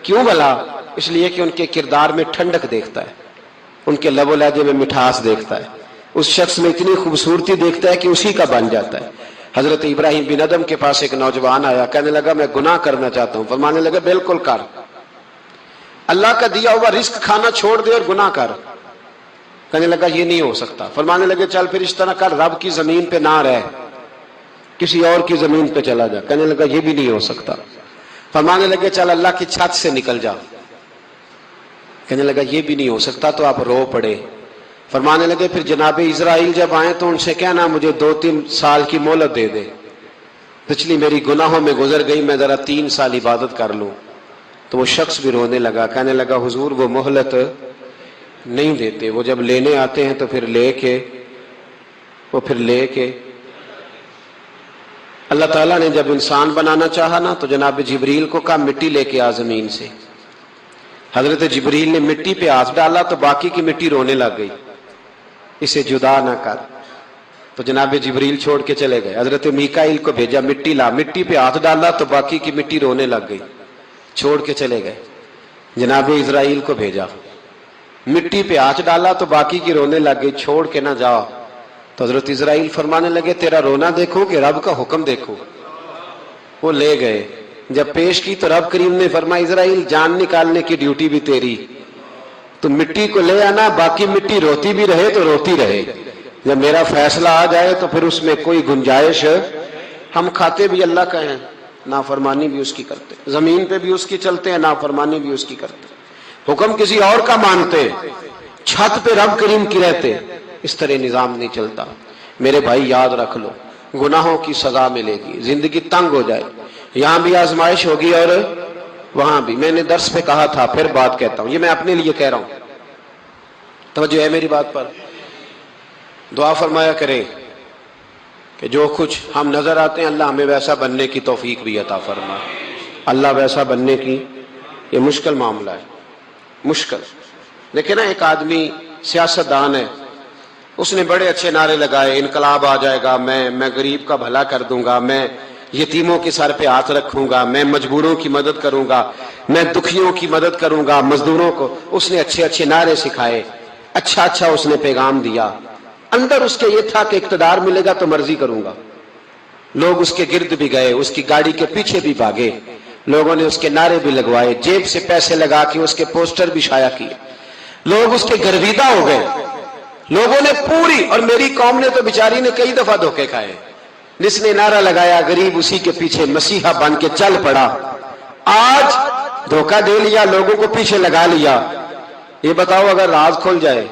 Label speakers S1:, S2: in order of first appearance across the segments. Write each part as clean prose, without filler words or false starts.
S1: کیوں بھلا؟ اس لیے کہ ان کے کردار میں ٹھنڈک دیکھتا ہے، ان کے لب و لہجے میں مٹھاس دیکھتا ہے، اس شخص میں اتنی خوبصورتی دیکھتا ہے کہ اسی کا بن جاتا ہے۔ حضرت ابراہیم بن ادم کے پاس ایک نوجوان آیا، کہنے لگا میں گناہ کرنا چاہتا ہوں۔ فرمانے لگا بالکل کر، اللہ کا دیا ہوا رزق کھانا چھوڑ دے اور گناہ کر۔ کہنے لگا یہ نہیں ہو سکتا۔ فرمانے لگے چل پھر اس طرح کر، رب کی زمین پہ نہ رہ، کسی اور کی زمین پہ چلا جا۔ کہنے لگا یہ بھی نہیں ہو سکتا۔ فرمانے لگے چل اللہ کی چھت سے نکل جا۔ کہنے لگا یہ بھی نہیں ہو سکتا، تو آپ رو پڑے۔ فرمانے لگے پھر جناب اسرائیل جب آئیں تو ان سے کہنا مجھے 2-3 سال کی مہلت دے دے، پچھلی میری گناہوں میں گزر گئی، میں ذرا 3 سال عبادت کر لوں۔ تو وہ شخص بھی رونے لگا، کہنے لگا حضور وہ مہلت نہیں دیتے، وہ جب لینے آتے ہیں تو پھر لے کے اللہ تعالیٰ نے جب انسان بنانا چاہا نا تو جناب جبریل کو کہا مٹی لے کے آ زمین سے۔ حضرت جبریل نے مٹی پہ ہاتھ ڈالا تو باقی کی مٹی رونے لگ گئی، اسے جدا نہ کر۔ تو جناب جبریل چھوڑ کے چلے گئے۔ حضرت میکائیل کو بھیجا مٹی لا، مٹی پہ ہاتھ ڈالا تو باقی کی مٹی رونے لگ گئی، چھوڑ کے چلے گئے۔ جناب اسرائیل کو بھیجا، مٹی پہ ہاتھ ڈالا تو باقی کی رونے لگ گئی، چھوڑ کے نہ جاؤ۔ تو حضرت اسرائیل فرمانے لگے تیرا رونا دیکھو کہ رب کا حکم دیکھو۔ وہ لے گئے، جب پیش کی تو رب کریم نے فرمایا اسرائیل جان نکالنے کی ڈیوٹی بھی تیری، تو مٹی کو لے آنا، باقی مٹی روتی بھی رہے تو روتی رہے، جب میرا فیصلہ آ جائے تو پھر اس میں کوئی گنجائش، ہم کھاتے بھی اللہ کا ہیں، نافرمانی بھی اس کی کرتے، زمین پہ بھی اس کی چلتے ہیں، نافرمانی بھی اس کی کرتے، حکم کسی اور کا مانتے، چھت پہ رب کریم کی رہتے۔ اس طرح نظام نہیں چلتا۔ میرے بھائی یاد رکھ لو، گناہوں کی سزا ملے گی، زندگی تنگ ہو جائے، یہاں بھی آزمائش ہوگی اور وہاں بھی۔ میں نے درس پہ کہا تھا، پھر بات کہتا ہوں، یہ میں اپنے لیے کہہ رہا ہوں، توجہ ہے میری بات پر۔ دعا فرمایا کرے کہ جو کچھ ہم نظر آتے ہیں اللہ ہمیں ویسا بننے کی توفیق بھی عطا فرما۔ اللہ ویسا بننے کی، یہ مشکل معاملہ ہے، مشکل۔ لیکن ایک آدمی سیاستدان ہے، اس نے بڑے اچھے نعرے لگائے، انقلاب آ جائے گا، میں غریب کا بھلا کر دوں گا، میں یتیموں کے سر پہ ہاتھ رکھوں گا، میں مجبوروں کی مدد کروں گا، میں دکھیوں کی مدد کروں گا، مزدوروں کو۔ اس نے اچھے اچھے نعرے سکھائے، اچھا اس نے پیغام دیا، اندر اس کے یہ تھا کہ اقتدار ملے گا تو مرضی کروں گا۔ لوگ اس کے گرد بھی گئے، اس کی گاڑی کے پیچھے بھی بھاگے، لوگوں نے اس کے نعرے بھی لگوائے، جیب سے پیسے لگا کے اس کے پوسٹر بھی شائع کیے، لوگ اس کے گرویدہ ہو گئے، لوگوں نے پوری، اور میری قوم نے تو بیچاری نے کئی دفعہ دھوکے کھائے، جس نے نعرہ لگایا غریب اسی کے پیچھے مسیحا بن کے چل پڑا۔ آج دھوکہ دے لیا، لوگوں کو پیچھے لگا لیا۔ یہ بتاؤ اگر راز کھل جائے،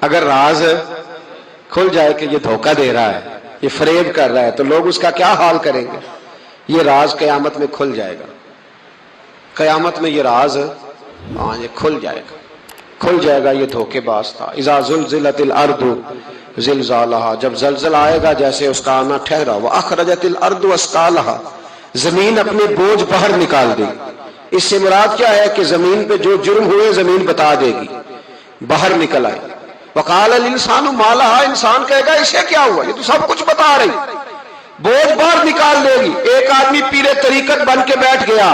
S1: اگر راز کھل جائے کہ یہ دھوکہ دے رہا ہے، یہ فریب کر رہا ہے، تو لوگ اس کا کیا حال کریں گے؟ یہ راز قیامت میں کھل جائے گا، قیامت میں یہ راز یہ کھل جائے گا، کھل جائے گا، یہ دھوکے باز تھا۔ اذا زلزلت الارض زلزالہا، جب زلزلہ آئے گا جیسے اس کا آنا ٹھہرا، واخرجت الارض اثقالہا، زمین اپنے بوجھ باہر نکال دی۔ اس سے مراد کیا ہے کہ زمین پہ جو جرم ہوئے زمین بتا دے گی، باہر نکل آئے۔ وقال الانسان ما لہا، انسان کہے گا اسے کیا ہوا، یہ تو سب کچھ بتا رہی، بوجھ باہر نکال دے گی۔ ایک آدمی پیر طریقت بن کے بیٹھ گیا،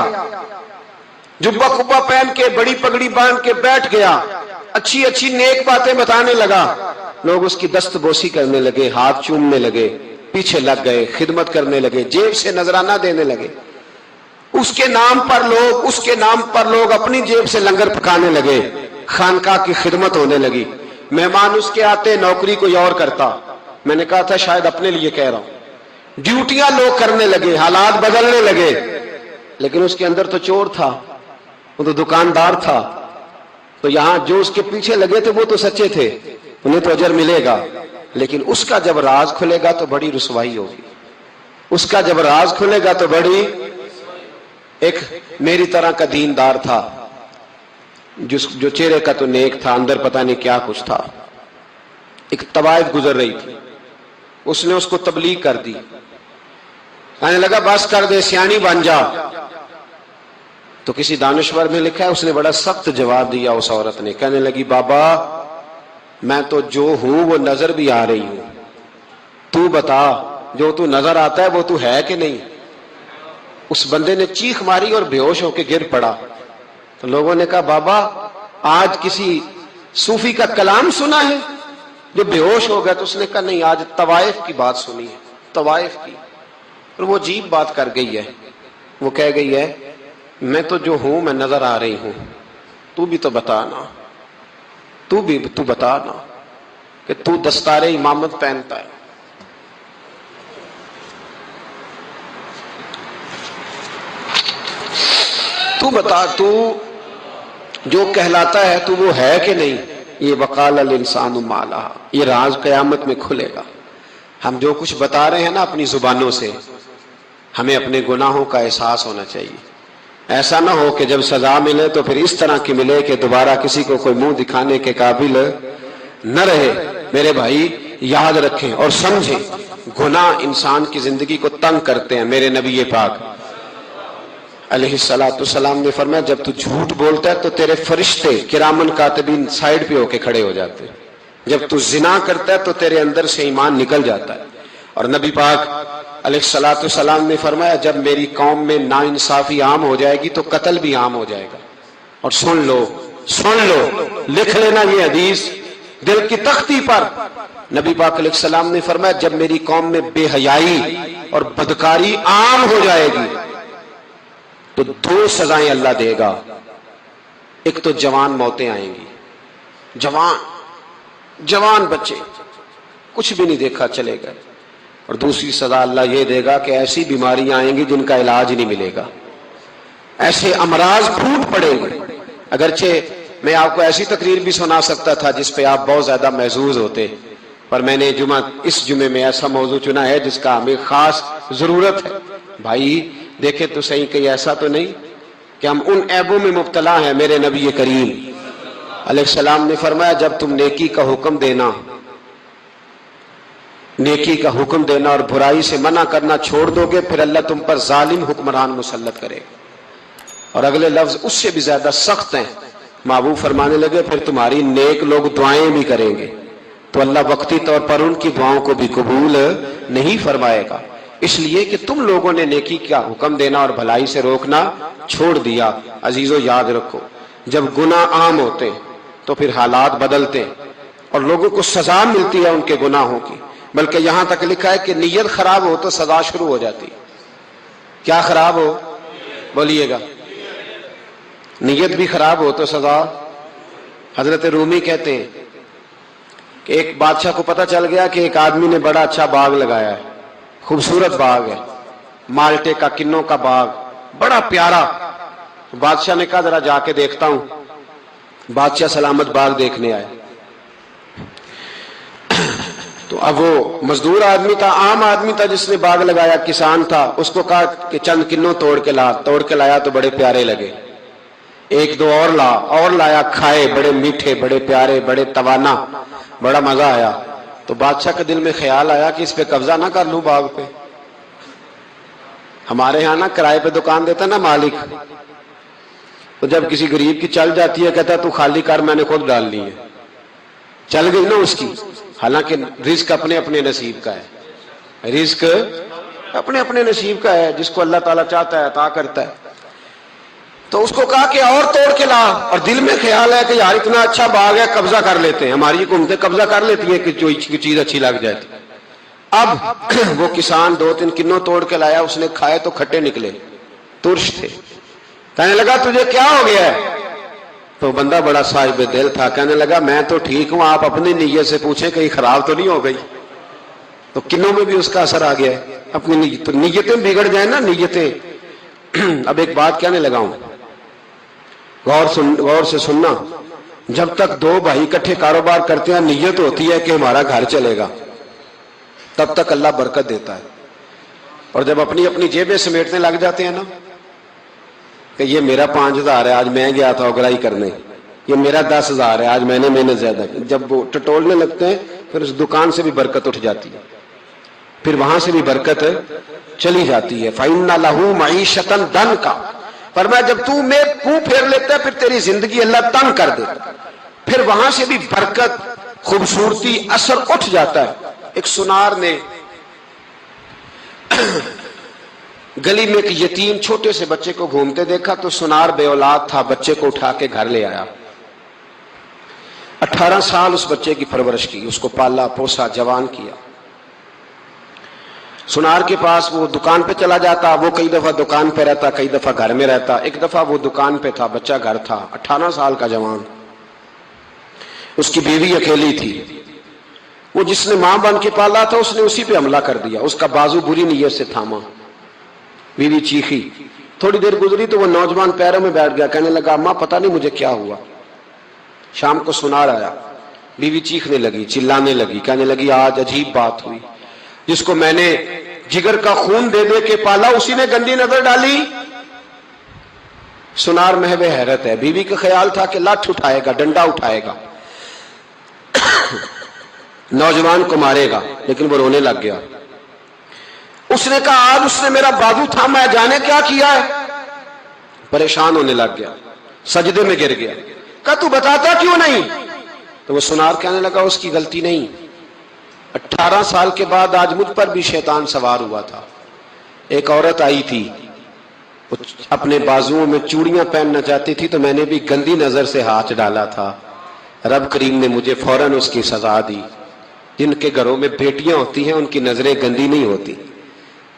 S1: جبہ کبہ پہن کے، بڑی پگڑی باندھ کے بیٹھ گیا، اچھی اچھی نیک باتیں بتانے لگا، لوگ اس کی دست بوسی کرنے لگے، ہاتھ چومنے لگے، پیچھے لگ گئے، خدمت کرنے لگے، جیب سے نذرانہ دینے لگے، اس کے نام پر لوگ اپنی جیب سے لنگر پکانے لگے، خانقاہ کی خدمت ہونے لگی، مہمان اس کے آتے، نوکری کوئی اور کرتا۔ میں نے کہا تھا شاید اپنے لیے کہہ رہا ہوں، ڈیوٹیاں لوگ کرنے لگے، حالات بدلنے لگے، لیکن اس کے اندر تو چور تھا، وہ تو دکاندار تھا، تو یہاں جو اس کے پیچھے لگے تھے وہ تو سچے تھے، انہیں تو اجر ملے گا، لیکن اس کا جب راز کھلے گا تو بڑی رسوائی ہوگی، اس کا جب راز کھلے گا تو بڑی۔ ایک میری طرح کا دیندار تھا، جو چہرے کا تو نیک تھا، اندر پتہ نہیں کیا کچھ تھا۔ ایک طوائف گزر رہی تھی، اس نے اس کو تبلیغ کر دی، کہنے لگا بس کر دے، سیانی بن جا۔ تو کسی دانشور میں لکھا ہے اس نے بڑا سخت جواب دیا، اس عورت نے، کہنے لگی بابا میں تو جو ہوں وہ نظر بھی آ رہی ہوں، تو بتا جو تو نظر آتا ہے وہ تو ہے کہ نہیں؟ اس بندے نے چیخ ماری اور بے ہوش ہو کے گر پڑا. تو لوگوں نے کہا بابا آج کسی صوفی کا کلام سنا ہے جو بے ہوش ہو گیا؟ تو اس نے کہا نہیں، آج طوائف کی بات سنی ہے، طوائف کی. اور وہ عجیب بات کر گئی ہے، وہ کہہ گئی ہے میں تو جو ہوں میں نظر آ رہی ہوں، تو بھی تو بتا نا، تو بتا نا کہ تو دستار امامت پہنتا ہے. تو بتا، تو جو کہلاتا ہے تو وہ ہے کہ نہیں؟ یہ وقال الانسان ما لہا، یہ راز قیامت میں کھلے گا. ہم جو کچھ بتا رہے ہیں نا اپنی زبانوں سے، ہمیں اپنے گناہوں کا احساس ہونا چاہیے. ایسا نہ ہو کہ جب سزا ملے تو پھر اس طرح کی ملے کہ دوبارہ کسی کو کوئی منہ دکھانے کے قابل نہ رہے. میرے بھائی یاد رکھیں اور سمجھیں، گناہ انسان کی زندگی کو تنگ کرتے ہیں. میرے نبی پاک علیہ السلام نے فرمایا جب تو جھوٹ بولتا ہے تو تیرے فرشتے کرامن کاتبین سائیڈ پہ ہو کے کھڑے ہو جاتے ہیں. جب تو زنا کرتا ہے تو تیرے اندر سے ایمان نکل جاتا ہے. اور نبی پاک علیہ السلام نے فرمایا جب میری قوم میں ناانصافی عام ہو جائے گی تو قتل بھی عام ہو جائے گا. اور سن لو، لکھ لینا یہ حدیث دل کی تختی پر. نبی پاک علیہ السلام نے فرمایا جب میری قوم میں بے حیائی اور بدکاری عام ہو جائے گی تو 2 سزائیں اللہ دے گا. ایک تو جوان موتیں آئیں گی، جوان بچے کچھ بھی نہیں دیکھا چلے گئے. اور دوسری سزا اللہ یہ دے گا کہ ایسی بیماریاں آئیں گی جن کا علاج نہیں ملے گا، ایسے امراض پھوٹ پڑیں گے. اگرچہ میں آپ کو ایسی تقریر بھی سنا سکتا تھا جس پہ آپ بہت زیادہ محظوظ ہوتے، پر میں نے اس جمعے میں ایسا موضوع چنا ہے جس کا ہمیں خاص ضرورت ہے. بھائی دیکھیں تو صحیح کہ ایسا تو نہیں کہ ہم ان عیبوں میں مبتلا ہیں. میرے نبی کریم علیہ السلام نے فرمایا جب تم نیکی کا حکم دینا اور برائی سے منع کرنا چھوڑ دو گے پھر اللہ تم پر ظالم حکمران مسلط کرے گا. اور اگلے لفظ اس سے بھی زیادہ سخت ہیں. محبوب فرمانے لگے پھر تمہاری نیک لوگ دعائیں بھی کریں گے تو اللہ وقتی طور پر ان کی دعاؤں کو بھی قبول نہیں فرمائے گا، اس لیے کہ تم لوگوں نے نیکی کا حکم دینا اور بھلائی سے روکنا چھوڑ دیا. عزیزو یاد رکھو جب گناہ عام ہوتے تو پھر حالات بدلتے اور لوگوں کو سزا ملتی ہے ان کے گناہوں کی. بلکہ یہاں تک لکھا ہے کہ نیت خراب ہو تو سزا شروع ہو جاتی. کیا خراب ہو؟ بولیے گا. نیت بھی خراب ہو تو سزا. حضرت رومی کہتے ہیں کہ ایک بادشاہ کو پتہ چل گیا کہ ایک آدمی نے بڑا اچھا باغ لگایا ہے، خوبصورت باغ ہے، مالٹے کا، کنوں کا باغ، بڑا پیارا. بادشاہ نے کہا ذرا جا کے دیکھتا ہوں. بادشاہ سلامت باغ دیکھنے آئے تو اب وہ مزدور آدمی تھا، عام آدمی تھا جس نے باغ لگایا، کسان تھا. اس کو کہا کہ چند کنوں توڑ کے لایا تو بڑے پیارے لگے. 1-2 اور لایا، کھائے، بڑے میٹھے، بڑے پیارے، بڑے توانا، بڑا مزہ آیا. تو بادشاہ کے دل میں خیال آیا کہ اس پہ قبضہ نہ کر لوں باغ پہ. ہمارے ہاں نا کرائے پہ دکان دیتا نا مالک، تو جب کسی غریب کی چل جاتی ہے کہتا ہے تو خالی کر، میں نے خود ڈال لی ہے. چل گئی نا اس کی. حالانکہ رزق اپنے اپنے نصیب کا ہے، رزق اپنے اپنے نصیب کا ہے، جس کو اللہ تعالیٰ چاہتا ہے عطا کرتا ہے. تو اس کو کہا کہ اور توڑ کے لا، اور دل میں خیال ہے کہ یار اتنا اچھا باغ ہے قبضہ کر لیتے ہیں. ہماری حکومتیں قبضہ کر لیتی ہیں کہ جو چیز اچھی لگ جائے. اب وہ کسان 2-3 کنوں توڑ کے لایا، اس نے کھائے تو کھٹے نکلے، ترش تھے. کہنے لگا تجھے کیا ہو گیا ہے؟ تو بندہ بڑا صاحب دل تھا، کہنے لگا میں تو ٹھیک ہوں، آپ اپنی نیت سے پوچھیں کہیں خراب تو نہیں ہو گئی. تو کنوں میں بھی اس کا اثر آ گیا ہے. اپنی نیتیں بگڑ جائیں نا، نیتیں. اب ایک بات کہنے لگا ہوں، غور سے سننا. جب تک 2 بھائی اکٹھے کاروبار کرتے ہیں نیت ہوتی ہے کہ ہمارا گھر چلے گا، تب تک اللہ برکت دیتا ہے. اور جب اپنی اپنی جیبیں سمیٹنے لگ جاتے ہیں نا کہ یہ میرا 5,000 ہے، آج میں گیا تھا اگرائی کرنے، یہ میرا 10,000 ہے، آج میں نے محنت زیادہ کی، جب وہ ٹٹولنے لگتے ہیں پھر اس دکان سے بھی برکت اٹھ جاتی ہے، پھر وہاں سے بھی برکت چلی جاتی ہے. فَإِنَّ لَهُ مَعِيشَةً ضَنْكَ. فرمایا جب تو میں منہ پھیر لیتا ہے پھر تیری زندگی اللہ تنگ کر دے، پھر وہاں سے بھی برکت، خوبصورتی، اثر اٹھ جاتا ہے. ایک سنار نے گلی میں ایک یتیم چھوٹے سے بچے کو گھومتے دیکھا تو سنار بے اولاد تھا، بچے کو اٹھا کے گھر لے آیا۔ 18 سال اس بچے کی پرورش کی، اس کو پالا پوسا جوان کیا۔ سنار کے پاس وہ دکان پہ چلا جاتا، وہ کئی دفعہ دکان پہ رہتا، کئی دفعہ گھر میں رہتا۔ ایک دفعہ وہ دکان پہ تھا، بچہ گھر تھا، 18 سال کا جوان، اس کی بیوی اکیلی تھی۔ وہ جس نے ماں بن کے پالا تھا اس نے اسی پہ حملہ کر دیا، اس کا بازو بری نیت سے تھاما، بیوی چیخی۔ تھوڑی دیر گزری تو وہ نوجوان پیروں میں بیٹھ گیا، کہنے لگا ماں پتہ نہیں مجھے کیا ہوا۔ شام کو سنار آیا، بیوی چیخنے لگی، چلانے لگی، کہنے لگی آج عجیب بات ہوئی، جس کو میں نے جگر کا خون دے دے کے پالا اسی نے گندی نظر ڈالی۔ سنار محو حیرت ہے، بیوی کا خیال تھا کہ لاٹھ اٹھائے گا، ڈنڈا اٹھائے گا، نوجوان کو مارے گا، لیکن وہ رونے لگ گیا۔ اس نے کہا آج اس نے میرا بازو تھاما ہے، جانے کیا کیا ہے، پریشان ہونے لگ گیا، سجدے میں گر گیا۔ کہا تو بتاتا کیوں نہیں؟ تو وہ سنار کہنے لگا اس کی غلطی نہیں، 18 سال کے بعد آج مجھ پر بھی شیطان سوار ہوا تھا۔ ایک عورت آئی تھی، وہ اپنے بازوؤں میں چوڑیاں پہننا چاہتی تھی تو میں نے بھی گندی نظر سے ہاتھ ڈالا تھا، رب کریم نے مجھے فوراً اس کی سزا دی۔ جن کے گھروں میں بیٹیاں ہوتی ہیں ان کی نظریں گندی نہیں ہوتی،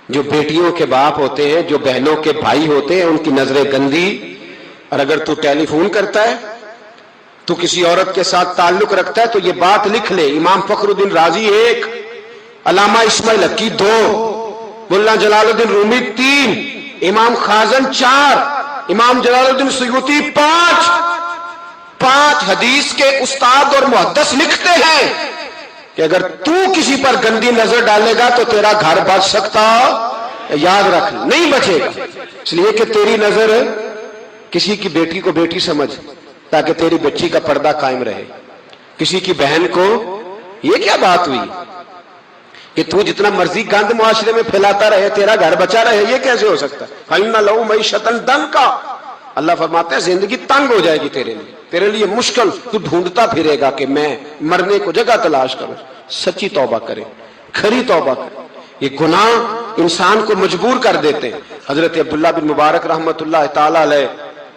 S1: جو بیٹیوں کے باپ ہوتے ہیں، جو بہنوں کے بھائی ہوتے ہیں، ان کی نظریں گندی۔ اور اگر تو ٹیلی فون کرتا ہے، تو کسی عورت کے ساتھ تعلق رکھتا ہے تو یہ بات لکھ لے، امام فخر الدین رازی 1، علامہ اسماعیل حقی 2، ملا جلال الدین رومی 3، امام خازن 4، امام جلال الدین سیوطی 5 حدیث کے استاد اور محدث لکھتے ہیں کہ اگر تو کسی پر گندی نظر ڈالے گا تو تیرا گھر بچ سکتا، یاد رکھ نہیں بچے گا، اس لیے کہ تیری نظر کسی کی بیٹی کو بیٹی سمجھ تاکہ تیری بچی کا پردہ قائم رہے، کسی کی بہن کو۔ یہ کیا بات ہوئی کہ تو جتنا مرضی گند معاشرے میں پھیلاتا رہے تیرا گھر بچا رہے، یہ کیسے ہو سکتا ہے؟ فَإِنَّ لَهُ مَعِيشَةً ضَنْكَ، اللہ فرماتے ہیں زندگی تنگ ہو جائے گی تیرے لیے مشکل، تو ڈھونڈتا پھرے گا کہ میں مرنے کو جگہ تلاش کروں۔ سچی توبہ کرے، کھری توبہ کرے، یہ گناہ انسان کو مجبور کر دیتے ہیں۔ حضرت عبداللہ بن مبارک رحمت اللہ تعالی علیہ،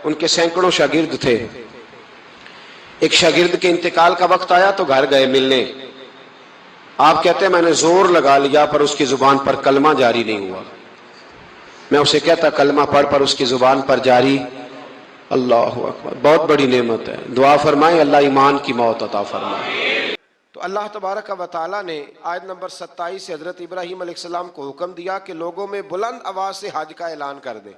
S1: ان کے سینکڑوں شاگرد تھے، ایک شاگرد کے انتقال کا وقت آیا تو گھر گئے ملنے۔ آپ کہتے ہیں میں نے زور لگا لیا پر اس کی زبان پر کلمہ جاری نہیں ہوا۔ میں اسے کہتا کلمہ پڑھ پر اس کی زبان پر جاری۔ اللہ اکبر، بہت بڑی نعمت ہے، دعا فرمائیں اللہ ایمان کی موت عطا فرمائے۔ تو اللہ تبارک و تعالیٰ نے آیت نمبر 27 سے حضرت ابراہیم علیہ السلام کو حکم دیا کہ لوگوں میں بلند آواز سے حج کا اعلان کر دیں۔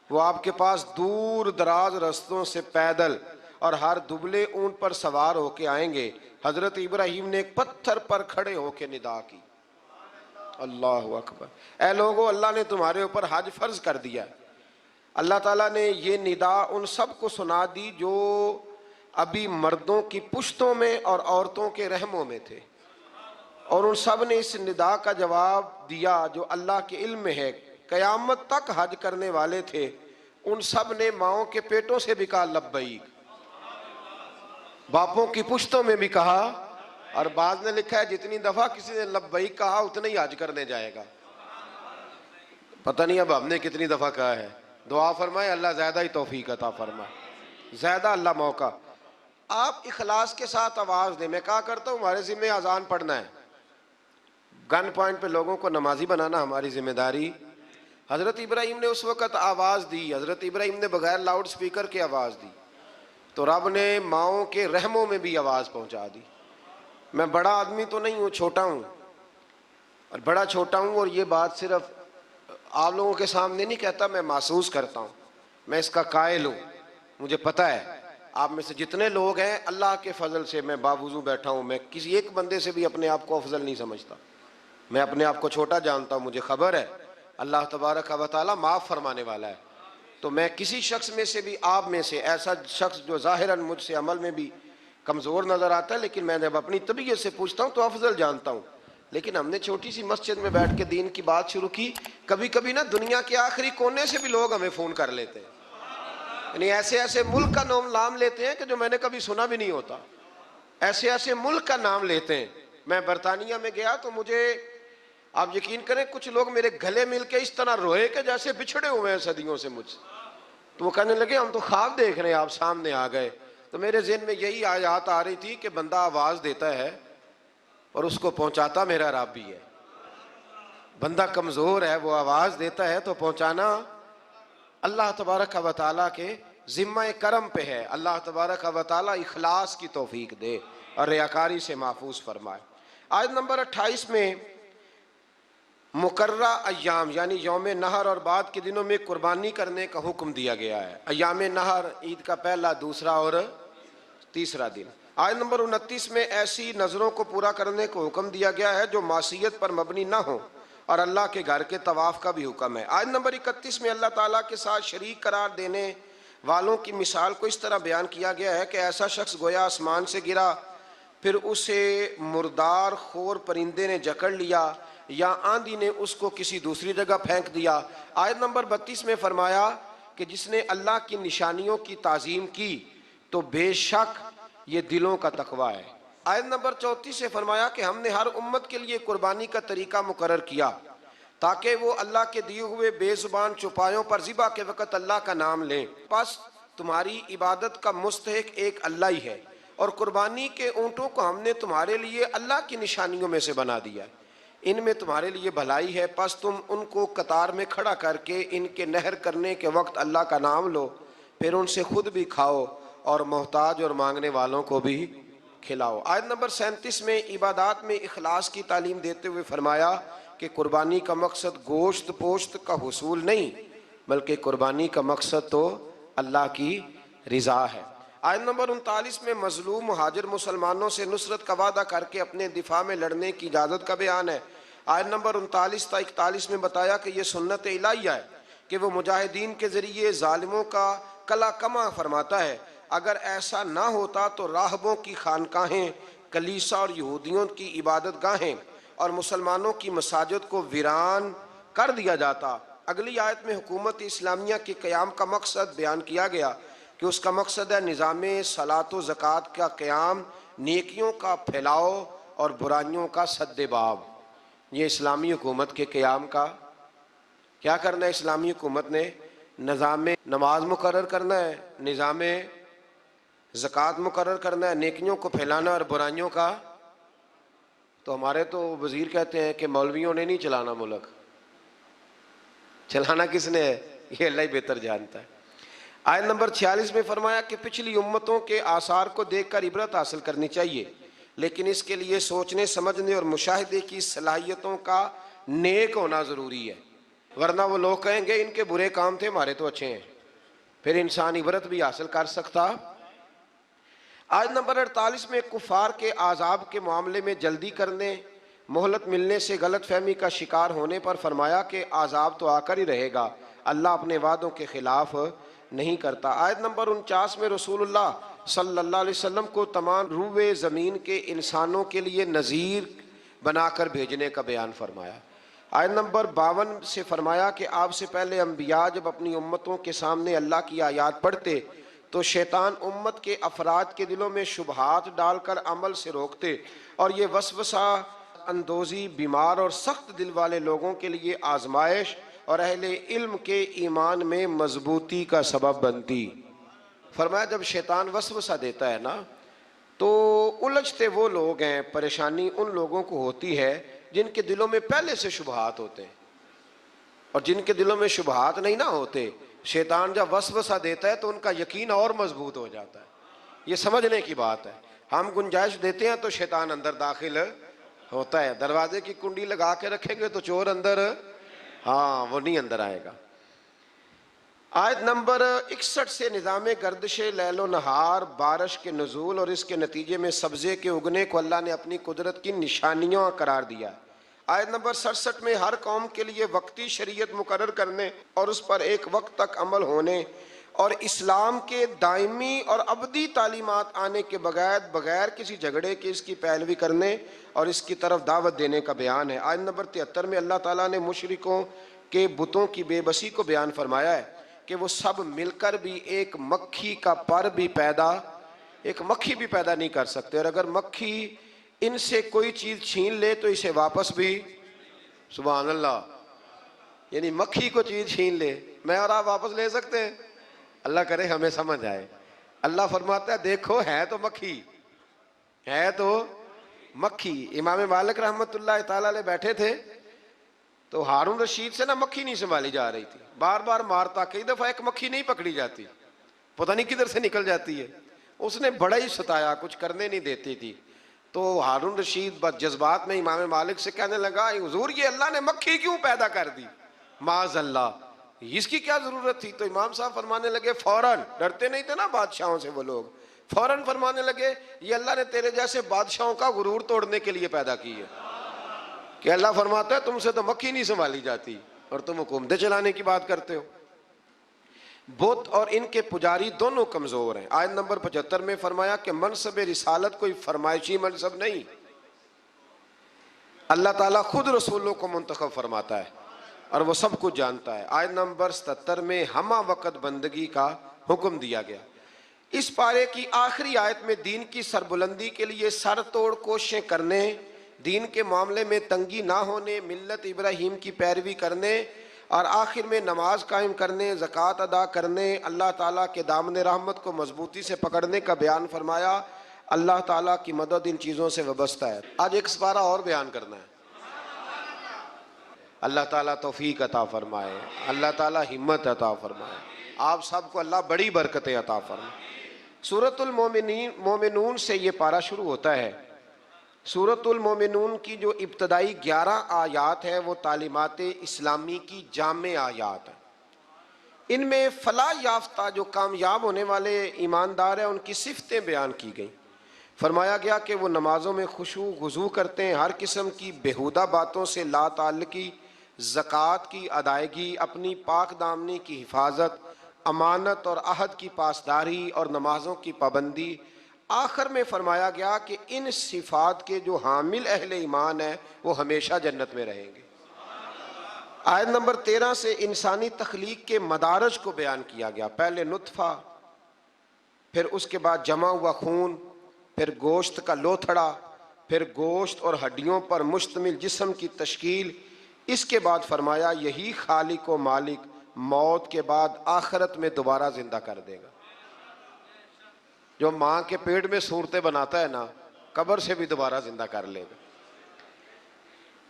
S1: وہ آپ کے پاس دور دراز رستوں سے پیدل اور ہر دبلے اونٹ پر سوار ہو کے آئیں گے۔ حضرت ابراہیم نے ایک پتھر پر کھڑے ہو کے ندا کی، اللہ اکبر، اے لوگو اللہ نے تمہارے اوپر حج فرض کر دیا ہے۔ اللہ تعالیٰ نے یہ ندا ان سب کو سنا دی جو ابھی مردوں کی پشتوں میں اور عورتوں کے رحموں میں تھے، اور ان سب نے اس ندا کا جواب دیا جو اللہ کے علم میں ہے۔ قیامت تک حج کرنے والے تھے، ان سب نے ماؤں کے پیٹوں سے بھی کہا لبیک، باپوں کی پشتوں میں بھی کہا، اور بعض نے لکھا ہے جتنی دفعہ کسی نے لبیک کہا اتنا ہی حج کرنے جائے گا۔ پتہ نہیں اب ہم نے کتنی دفعہ کہا ہے۔ دعا فرمائے اللہ زیادہ ہی توفیق عطا فرمائے، زیادہ اللہ موقع۔ آپ اخلاص کے ساتھ آواز دیں۔ میں کہا کرتا ہوں ہمارے ذمہ اذان پڑھنا ہے، گن پوائنٹ پہ لوگوں کو نمازی بنانا ہماری ذمہ داری۔ حضرت ابراہیم نے اس وقت آواز دی، حضرت ابراہیم نے بغیر لاؤڈ سپیکر کے آواز دی، تو رب نے ماؤں کے رحموں میں بھی آواز پہنچا دی۔ میں بڑا آدمی تو نہیں ہوں، چھوٹا ہوں، اور بڑا چھوٹا ہوں، اور یہ بات صرف آپ لوگوں کے سامنے نہیں کہتا، میں محسوس کرتا ہوں، میں اس کا قائل ہوں۔ مجھے پتہ ہے آپ میں سے جتنے لوگ ہیں اللہ کے فضل سے میں باوضو بیٹھا ہوں، میں کسی ایک بندے سے بھی اپنے آپ کو افضل نہیں سمجھتا، میں اپنے آپ کو چھوٹا جانتا ہوں۔ مجھے خبر ہے اللہ تبارک و تعالیٰ معاف فرمانے والا ہے، تو میں کسی شخص میں سے بھی، آپ میں سے ایسا شخص جو ظاہراً مجھ سے عمل میں بھی کمزور نظر آتا ہے، لیکن میں جب اپنی طبیعت سے پوچھتا ہوں تو افضل جانتا ہوں۔ لیکن ہم نے چھوٹی سی مسجد میں بیٹھ کے دین کی بات شروع کی، کبھی کبھی نا دنیا کے آخری کونے سے بھی لوگ ہمیں فون کر لیتے ہیں، یعنی ایسے ایسے ملک کا نام لیتے ہیں کہ جو میں نے کبھی سنا بھی نہیں ہوتا، ایسے ایسے ملک کا نام لیتے ہیں۔ میں برطانیہ میں گیا تو مجھے آپ یقین کریں کچھ لوگ میرے گلے مل کے اس طرح روئے کہ جیسے بچھڑے ہوئے ہیں صدیوں سے مجھ سے. تو وہ کہنے لگے ہم تو خواب دیکھ رہے ہیں آپ سامنے آ گئے. تو میرے ذہن میں یہی آیات آ رہی تھی کہ بندہ آواز دیتا ہے اور اس کو پہنچاتا میرا رب بھی ہے. بندہ کمزور ہے، وہ آواز دیتا ہے تو پہنچانا اللہ تبارک و تعالیٰ کے ذمہ کرم پہ ہے. اللہ تبارک و تعالیٰ اخلاص کی توفیق دے اور ریاکاری سے محفوظ فرمائے. آیت نمبر 28 میں مقررہ ایام یعنی یوم نحر اور بعد کے دنوں میں قربانی کرنے کا حکم دیا گیا ہے. ایام نحر عید کا پہلا، دوسرا اور تیسرا دن. آیت نمبر 29 میں ایسی نظروں کو پورا کرنے کو حکم دیا گیا ہے جو معصیت پر مبنی نہ ہو، اور اللہ کے گھر کے طواف کا بھی حکم ہے. آیت نمبر 31 میں اللہ تعالیٰ کے ساتھ شریک قرار دینے والوں کی مثال کو اس طرح بیان کیا گیا ہے کہ ایسا شخص گویا آسمان سے گرا، پھر اسے مردار خور پرندے نے جکڑ لیا یا آندھی نے اس کو کسی دوسری جگہ پھینک دیا. آیت نمبر 32 میں فرمایا کہ جس نے اللہ کی نشانیوں کی تعظیم کی تو بے شک یہ دلوں کا تقویٰ ہے. آیت نمبر 34 سے فرمایا کہ ہم نے ہر امت کے لیے قربانی کا طریقہ مقرر کیا تاکہ وہ اللہ کے دیے ہوئے بے زبان چوپایوں پر ذبح کے وقت اللہ کا نام لیں. بس تمہاری عبادت کا مستحق ایک اللہ ہی ہے، اور قربانی کے اونٹوں کو ہم نے تمہارے لیے اللہ کی نشانیوں میں سے بنا دیا ہے. ان میں تمہارے لیے بھلائی ہے، پس تم ان کو قطار میں کھڑا کر کے ان کے نحر کرنے کے وقت اللہ کا نام لو، پھر ان سے خود بھی کھاؤ اور محتاج اور مانگنے والوں کو بھی کھلاؤ. آیت نمبر 37 میں عبادات میں اخلاص کی تعلیم دیتے ہوئے فرمایا کہ قربانی کا مقصد گوشت پوشت کا حصول نہیں، بلکہ قربانی کا مقصد تو اللہ کی رضا ہے. آیت نمبر 39 میں مظلوم مہاجر مسلمانوں سے نصرت کا وعدہ کر کے اپنے دفاع میں لڑنے کی اجازت کا بیان ہے. آیت نمبر 39 تا 41 میں بتایا کہ یہ سنت الہیہ ہے کہ وہ مجاہدین کے ذریعے ظالموں کا کلا کما فرماتا ہے. اگر ایسا نہ ہوتا تو راہبوں کی خانقاہیں، کلیسا اور یہودیوں کی عبادت گاہیں اور مسلمانوں کی مساجد کو ویران کر دیا جاتا. اگلی آیت میں حکومت اسلامیہ کے قیام کا مقصد بیان کیا گیا کہ اس کا مقصد ہے نظام صلاۃ و زکوٰۃ کا قیام، نیکیوں کا پھیلاؤ اور برائیوں کا سد باب. یہ اسلامی حکومت کے قیام کا کیا کرنا ہے؟ اسلامی حکومت نے نظام نماز مقرر کرنا ہے، نظام زکوٰۃ مقرر کرنا ہے، نیکیوں کو پھیلانا اور برائیوں کا. تو ہمارے تو وزیر کہتے ہیں کہ مولویوں نے نہیں چلانا ملک، چلانا کس نے ہے؟ یہ اللہ ہی بہتر جانتا ہے. آیت نمبر 46 میں فرمایا کہ پچھلی امتوں کے آثار کو دیکھ کر عبرت حاصل کرنی چاہیے، لیکن اس کے لیے سوچنے سمجھنے اور مشاہدے کی صلاحیتوں کا نیک ہونا ضروری ہے، ورنہ وہ لوگ کہیں گے ان کے برے کام تھے ہمارے تو اچھے ہیں، پھر انسان عبرت بھی حاصل کر سکتا. آیت نمبر 48 میں کفار کے عذاب کے معاملے میں جلدی کرنے، مہلت ملنے سے غلط فہمی کا شکار ہونے پر فرمایا کہ عذاب تو آ کر ہی رہے گا، اللہ اپنے وعدوں کے خلاف نہیں کرتا. آیت نمبر 49 میں رسول اللہ صلی اللہ علیہ وسلم کو تمام روئے زمین کے انسانوں کے لیے نذیر بنا کر بھیجنے کا بیان فرمایا. آیت نمبر 52 سے فرمایا کہ آپ سے پہلے انبیاء جب اپنی امتوں کے سامنے اللہ کی آیات پڑھتے تو شیطان امت کے افراد کے دلوں میں شبہات ڈال کر عمل سے روکتے، اور یہ وسوسہ اندوزی بیمار اور سخت دل والے لوگوں کے لیے آزمائش اور اہل علم کے ایمان میں مضبوطی کا سبب بنتی. فرمایا جب شیطان وسوسہ دیتا ہے نا تو الجھتے وہ لوگ ہیں، پریشانی ان لوگوں کو ہوتی ہے جن کے دلوں میں پہلے سے شبہات ہوتے ہیں، اور جن کے دلوں میں شبہات نہیں نہ ہوتے، شیطان جب وسوسہ دیتا ہے تو ان کا یقین اور مضبوط ہو جاتا ہے. یہ سمجھنے کی بات ہے. ہم گنجائش دیتے ہیں تو شیطان اندر داخل ہوتا ہے. دروازے کی کنڈی لگا کے رکھیں گے تو چور اندر وہ نہیں اندر آئے گا. آیت نمبر 61 سے نظام گردش لیل و نہار، بارش کے نزول اور اس کے نتیجے میں سبزے کے اگنے کو اللہ نے اپنی قدرت کی نشانیاں قرار دیا. آیت نمبر 67 میں ہر قوم کے لیے وقتی شریعت مقرر کرنے اور اس پر ایک وقت تک عمل ہونے اور اسلام کے دائمی اور ابدی تعلیمات آنے کے بغیر کسی جھگڑے کے اس کی پیروی کرنے اور اس کی طرف دعوت دینے کا بیان ہے. آیت نمبر 73 میں اللہ تعالیٰ نے مشرکوں کے بتوں کی بے بسی کو بیان فرمایا ہے کہ وہ سب مل کر بھی ایک مکھی بھی پیدا نہیں کر سکتے، اور اگر مکھی ان سے کوئی چیز چھین لے تو اسے واپس بھی
S2: سبحان اللہ. یعنی مکھی کو چیز چھین لے، میں اور آپ واپس لے سکتے ہیں؟ اللہ کرے ہمیں سمجھ آئے. اللہ فرماتا ہے دیکھو ہے تو مکھی، ہے تو مکھی. امام مالک رحمت اللہ تعالیٰ علیہ بیٹھے تھے تو ہارون رشید سے نا مکھی نہیں سنبھالی جا رہی تھی، بار بار مارتا، کئی دفعہ ایک مکھی نہیں پکڑی جاتی، پتہ نہیں کدھر سے نکل جاتی ہے. اس نے بڑا ہی ستایا، کچھ کرنے نہیں دیتی تھی. تو ہارون رشید بس جذبات میں امام مالک سے کہنے لگا حضور یہ اللہ نے مکھی کیوں پیدا کر دی؟ معاذ اللہ، اس کی کیا ضرورت تھی؟ تو امام صاحب فرمانے لگے فوراً، ڈرتے نہیں تھے نا بادشاہوں سے وہ لوگ، فوراً فرمانے لگے یہ اللہ نے تیرے جیسے بادشاہوں کا غرور توڑنے کے لیے پیدا کی ہے. کہ اللہ فرماتا ہے تم سے تو مکھی نہیں سنبھالی جاتی اور تم حکومتیں چلانے کی بات کرتے ہو. بت اور ان کے پجاری دونوں کمزور ہیں. آیت نمبر 75 میں فرمایا کہ منصب رسالت کوئی فرمائشی منصب نہیں، اللہ تعالیٰ خود رسولوں کو منتخب فرماتا ہے اور وہ سب کچھ جانتا ہے. آیت نمبر 77 میں ہمہ وقت بندگی کا حکم دیا گیا. اس پارے کی آخری آیت میں دین کی سربلندی کے لیے سر توڑ کوششیں کرنے، دین کے معاملے میں تنگی نہ ہونے، ملت ابراہیم کی پیروی کرنے اور آخر میں نماز قائم کرنے، زکوٰۃ ادا کرنے، اللہ تعالیٰ کے دامن رحمت کو مضبوطی سے پکڑنے کا بیان فرمایا. اللہ تعالیٰ کی مدد ان چیزوں سے وابستہ ہے. آج ایک سپارہ اور بیان کرنا ہے. اللہ تعالیٰ توفیق عطا فرمائے، اللہ تعالیٰ ہمت عطا فرمائے، آپ سب کو اللہ بڑی برکتیں عطا فرمائے. سورۃ المومنون سے یہ پارہ شروع ہوتا ہے. سورۃ المومنون کی جو ابتدائی 11 آیات ہیں وہ تعلیمات اسلامی کی جامع آیات ہیں. ان میں فلاح یافتہ جو کامیاب ہونے والے ایماندار ہیں ان کی صفتیں بیان کی گئیں. فرمایا گیا کہ وہ نمازوں میں خشوع خضوع کرتے ہیں، ہر قسم کی بیہودہ باتوں سے لا تعلقی، زکوٰۃ کی ادائیگی، اپنی پاک دامنی کی حفاظت، امانت اور عہد کی پاسداری اور نمازوں کی پابندی. آخر میں فرمایا گیا کہ ان صفات کے جو حامل اہل ایمان ہیں وہ ہمیشہ جنت میں رہیں گے. آیت نمبر 13 سے انسانی تخلیق کے مدارج کو بیان کیا گیا. پہلے نطفہ، پھر اس کے بعد جمع ہوا خون، پھر گوشت کا لوتھڑا، پھر گوشت اور ہڈیوں پر مشتمل جسم کی تشکیل. اس کے بعد فرمایا یہی خالق و مالک موت کے بعد آخرت میں دوبارہ زندہ کر دے گا. جو ماں کے پیٹ میں صورتیں بناتا ہے نا، قبر سے بھی دوبارہ زندہ کر لے گا.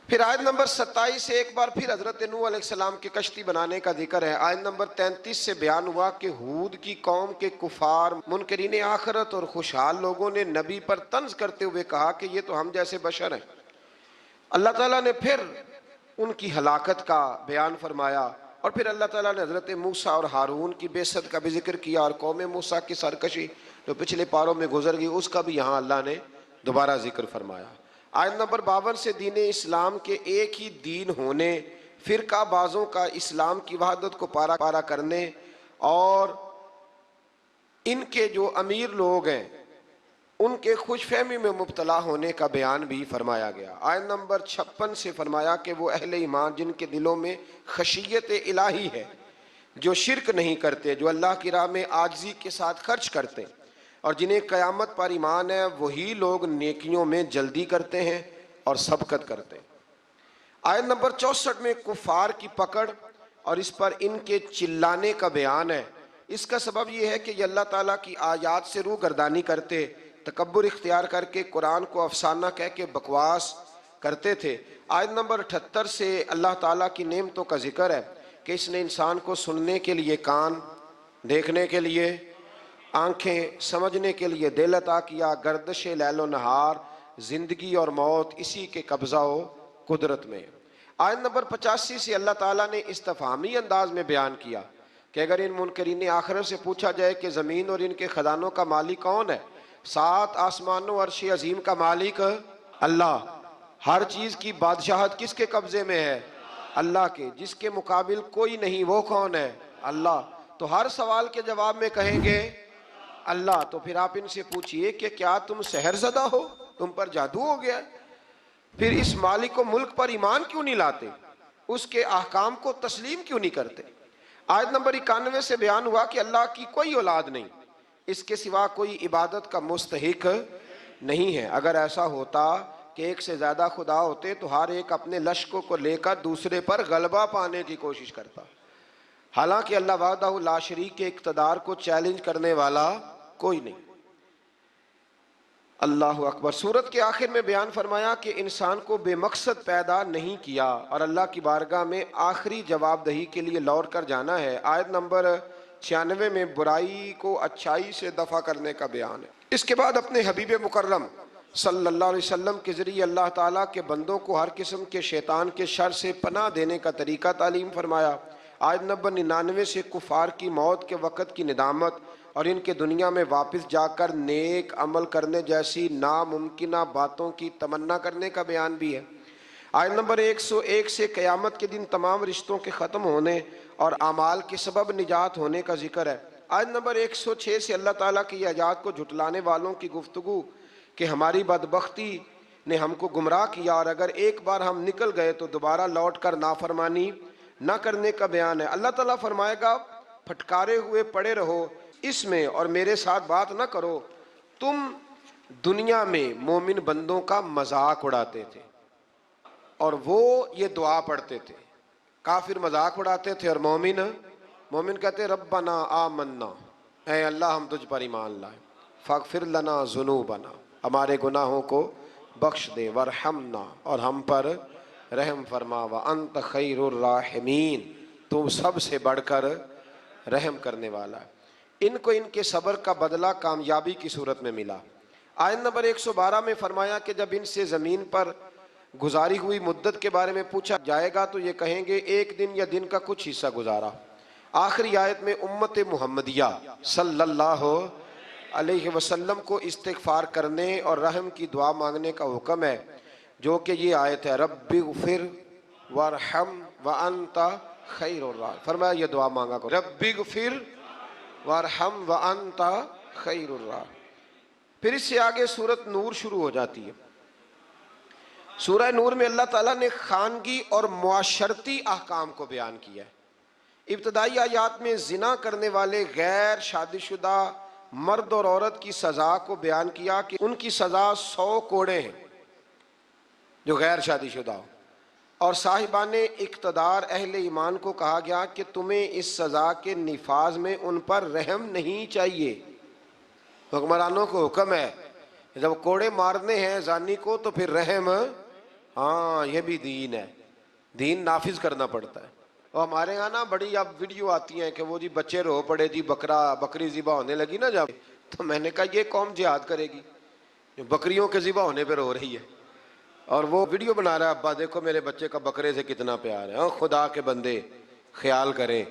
S2: پھر آیت نمبر 27 سے ایک بار پھر حضرت نوح علیہ السلام کی کشتی بنانے کا ذکر ہے. آیت نمبر 33 سے بیان ہوا کہ ہود کی قوم کے کفار، منکرین آخرت اور خوشحال لوگوں نے نبی پر طنز کرتے ہوئے کہا کہ یہ تو ہم جیسے بشر ہیں. اللہ تعالیٰ نے پھر ان کی ہلاکت کا بیان فرمایا اور پھر اللہ تعالیٰ نے حضرت موسیٰ اور ہارون کی بعثت کا بھی ذکر کیا اور قوم موسیٰ کی سرکشی جو پچھلے پاروں میں گزر گئی اس کا بھی یہاں اللہ نے دوبارہ ذکر فرمایا. آیت نمبر 52 سے دین اسلام کے ایک ہی دین ہونے، فرقہ بازوں کا اسلام کی وحدت کو پارا کرنے اور ان کے جو امیر لوگ ہیں ان کے خوش فہمی میں مبتلا ہونے کا بیان بھی فرمایا گیا. آیت نمبر 56 سے فرمایا کہ وہ اہل ایمان جن کے دلوں میں خشیت الہی ہے، جو شرک نہیں کرتے، جو اللہ کی راہ میں عاجزی کے ساتھ خرچ کرتے اور جنہیں قیامت پر ایمان ہے، وہی لوگ نیکیوں میں جلدی کرتے ہیں اور سبقت کرتے ہیں. آیت نمبر 64 میں کفار کی پکڑ اور اس پر ان کے چلانے کا بیان ہے. اس کا سبب یہ ہے کہ یہ اللہ تعالیٰ کی آیات سے روح گردانی کرتے، تکبر اختیار کر کے قرآن کو افسانہ کہہ کے بکواس کرتے تھے. آیت نمبر 78 سے اللہ تعالیٰ کی نعمتوں کا ذکر ہے کہ اس نے انسان کو سننے کے لیے کان، دیکھنے کے لیے آنکھیں، سمجھنے کے لیے دل عطا کیا. گردش لیل و نہار، زندگی اور موت اسی کے قبضہ و قدرت میں. آیت نمبر 85 سے اللہ تعالیٰ نے استفہامی انداز میں بیان کیا کہ اگر ان منکرین آخرت سے پوچھا جائے کہ زمین اور ان کے خزانوں کا مالک کون ہے، 7 آسمانوں عرش عظیم کا مالک اللہ، ہر چیز کی بادشاہت کس کے قبضے میں ہے؟ اللہ کے، جس کے مقابل کوئی نہیں، وہ کون ہے؟ اللہ. تو ہر سوال کے جواب میں کہیں گے اللہ. تو پھر آپ ان سے پوچھئے کہ کیا تم سحر زدہ ہو، تم پر جادو ہو گیا؟ پھر اس مالک و ملک پر ایمان کیوں نہیں لاتے؟ اس کے احکام کو تسلیم کیوں نہیں کرتے؟ آیت نمبر 91 سے بیان ہوا کہ اللہ کی کوئی اولاد نہیں، اس کے سوا کوئی عبادت کا مستحق نہیں ہے. اگر ایسا ہوتا کہ ایک سے زیادہ خدا ہوتے تو ہر ایک اپنے لشکروں کو لے کر دوسرے پر غلبہ پانے کی کوشش کرتا، حالانکہ اللہ وحدہ لا شریک کے اقتدار کو چیلنج کرنے والا کوئی نہیں۔ اللہ اکبر۔ سورت کے آخر میں بیان فرمایا کہ انسان کو بے مقصد پیدا نہیں کیا اور اللہ کی بارگاہ میں آخری جواب دہی کے لیے لوٹ کر جانا ہے۔ آیت نمبر 96 میں برائی کو اچھائی سے دفع کرنے کا بیان ہے۔ اس کے بعد اپنے حبیب مکرم صلی اللہ علیہ وسلم کے ذریعے اللہ تعالیٰ کے بندوں کو ہر قسم کے شیطان کے شر سے پناہ دینے کا طریقہ تعلیم فرمایا۔ آیت نمبر 99 سے کفار کی موت کے وقت کی ندامت اور ان کے دنیا میں واپس جا کر نیک عمل کرنے جیسی ناممکنہ باتوں کی تمنا کرنے کا بیان بھی ہے۔ آیت نمبر 101 سے قیامت کے دن تمام رشتوں کے ختم ہونے اور اعمال کے سبب نجات ہونے کا ذکر ہے۔ آیت نمبر 106 سے اللہ تعالیٰ کی ایجاد کو جھٹلانے والوں کی گفتگو کہ ہماری بدبختی نے ہم کو گمراہ کیا اور اگر ایک بار ہم نکل گئے تو دوبارہ لوٹ کر نافرمانی نہ کرنے کا بیان ہے۔ اللہ تعالیٰ فرمائے گا پھٹکارے ہوئے پڑے رہو اس میں اور میرے ساتھ بات نہ کرو، تم دنیا میں مومن بندوں کا مذاق اڑاتے تھے اور وہ یہ دعا پڑھتے تھے۔ کافر مذاق اڑاتے تھے اور مومن کہتے ربنا آمنا، اے اللہ ہم تجھ پر ایمان لائے، فاغفر لنا ذنوبنا، ہمارے گناہوں کو بخش دے، ورحمنا، اور ہم پر رحم فرما، وانت خیر الراحمین، تو سب سے بڑھ کر رحم کرنے والا ہے۔ ان کو ان کے صبر کا بدلہ کامیابی کی صورت میں ملا۔ آیت نمبر 112 میں فرمایا کہ جب ان سے زمین پر گزاری ہوئی مدت کے بارے میں پوچھا جائے گا تو یہ کہیں گے ایک دن یا دن کا کچھ حصہ گزارا۔ آخری آیت میں امت محمدیہ صلی اللہ علیہ وسلم کو استغفار کرنے اور رحم کی دعا مانگنے کا حکم ہے، جو کہ یہ آیت ہے رب اغفر وارحم وانت خیر الراحمین۔ فرمایا یہ دعا مانگا کرو، رب اغفر وارحم وانت خیر الراحمین۔ پھر اس سے آگے سورت نور شروع ہو جاتی ہے۔ سورہ نور میں اللہ تعالیٰ نے خانگی اور معاشرتی احکام کو بیان کیا ہے۔ ابتدائی آیات میں زنا کرنے والے غیر شادی شدہ مرد اور عورت کی سزا کو بیان کیا کہ ان کی سزا 100 کوڑے ہیں جو غیر شادی شدہ ہو، اور صاحبان اقتدار اہل ایمان کو کہا گیا کہ تمہیں اس سزا کے نفاذ میں ان پر رحم نہیں چاہیے۔ حکمرانوں کو حکم ہے جب کوڑے مارنے ہیں زانی کو تو پھر رحم، ہاں یہ بھی دین ہے، دین نافذ کرنا پڑتا ہے۔ اور ہمارے یہاں نا بڑی اب ویڈیو آتی ہیں کہ وہ جی بچے رو پڑے جی بکری ذبح ہونے لگی نا جب، تو میں نے کہا یہ قوم جہاد کرے گی جو بکریوں کے ذبح ہونے پہ رو رہی ہے، اور وہ ویڈیو بنا رہا ہے ابا دیکھو میرے بچے کا بکرے سے کتنا پیار ہے۔ خدا کے بندے خیال کریں،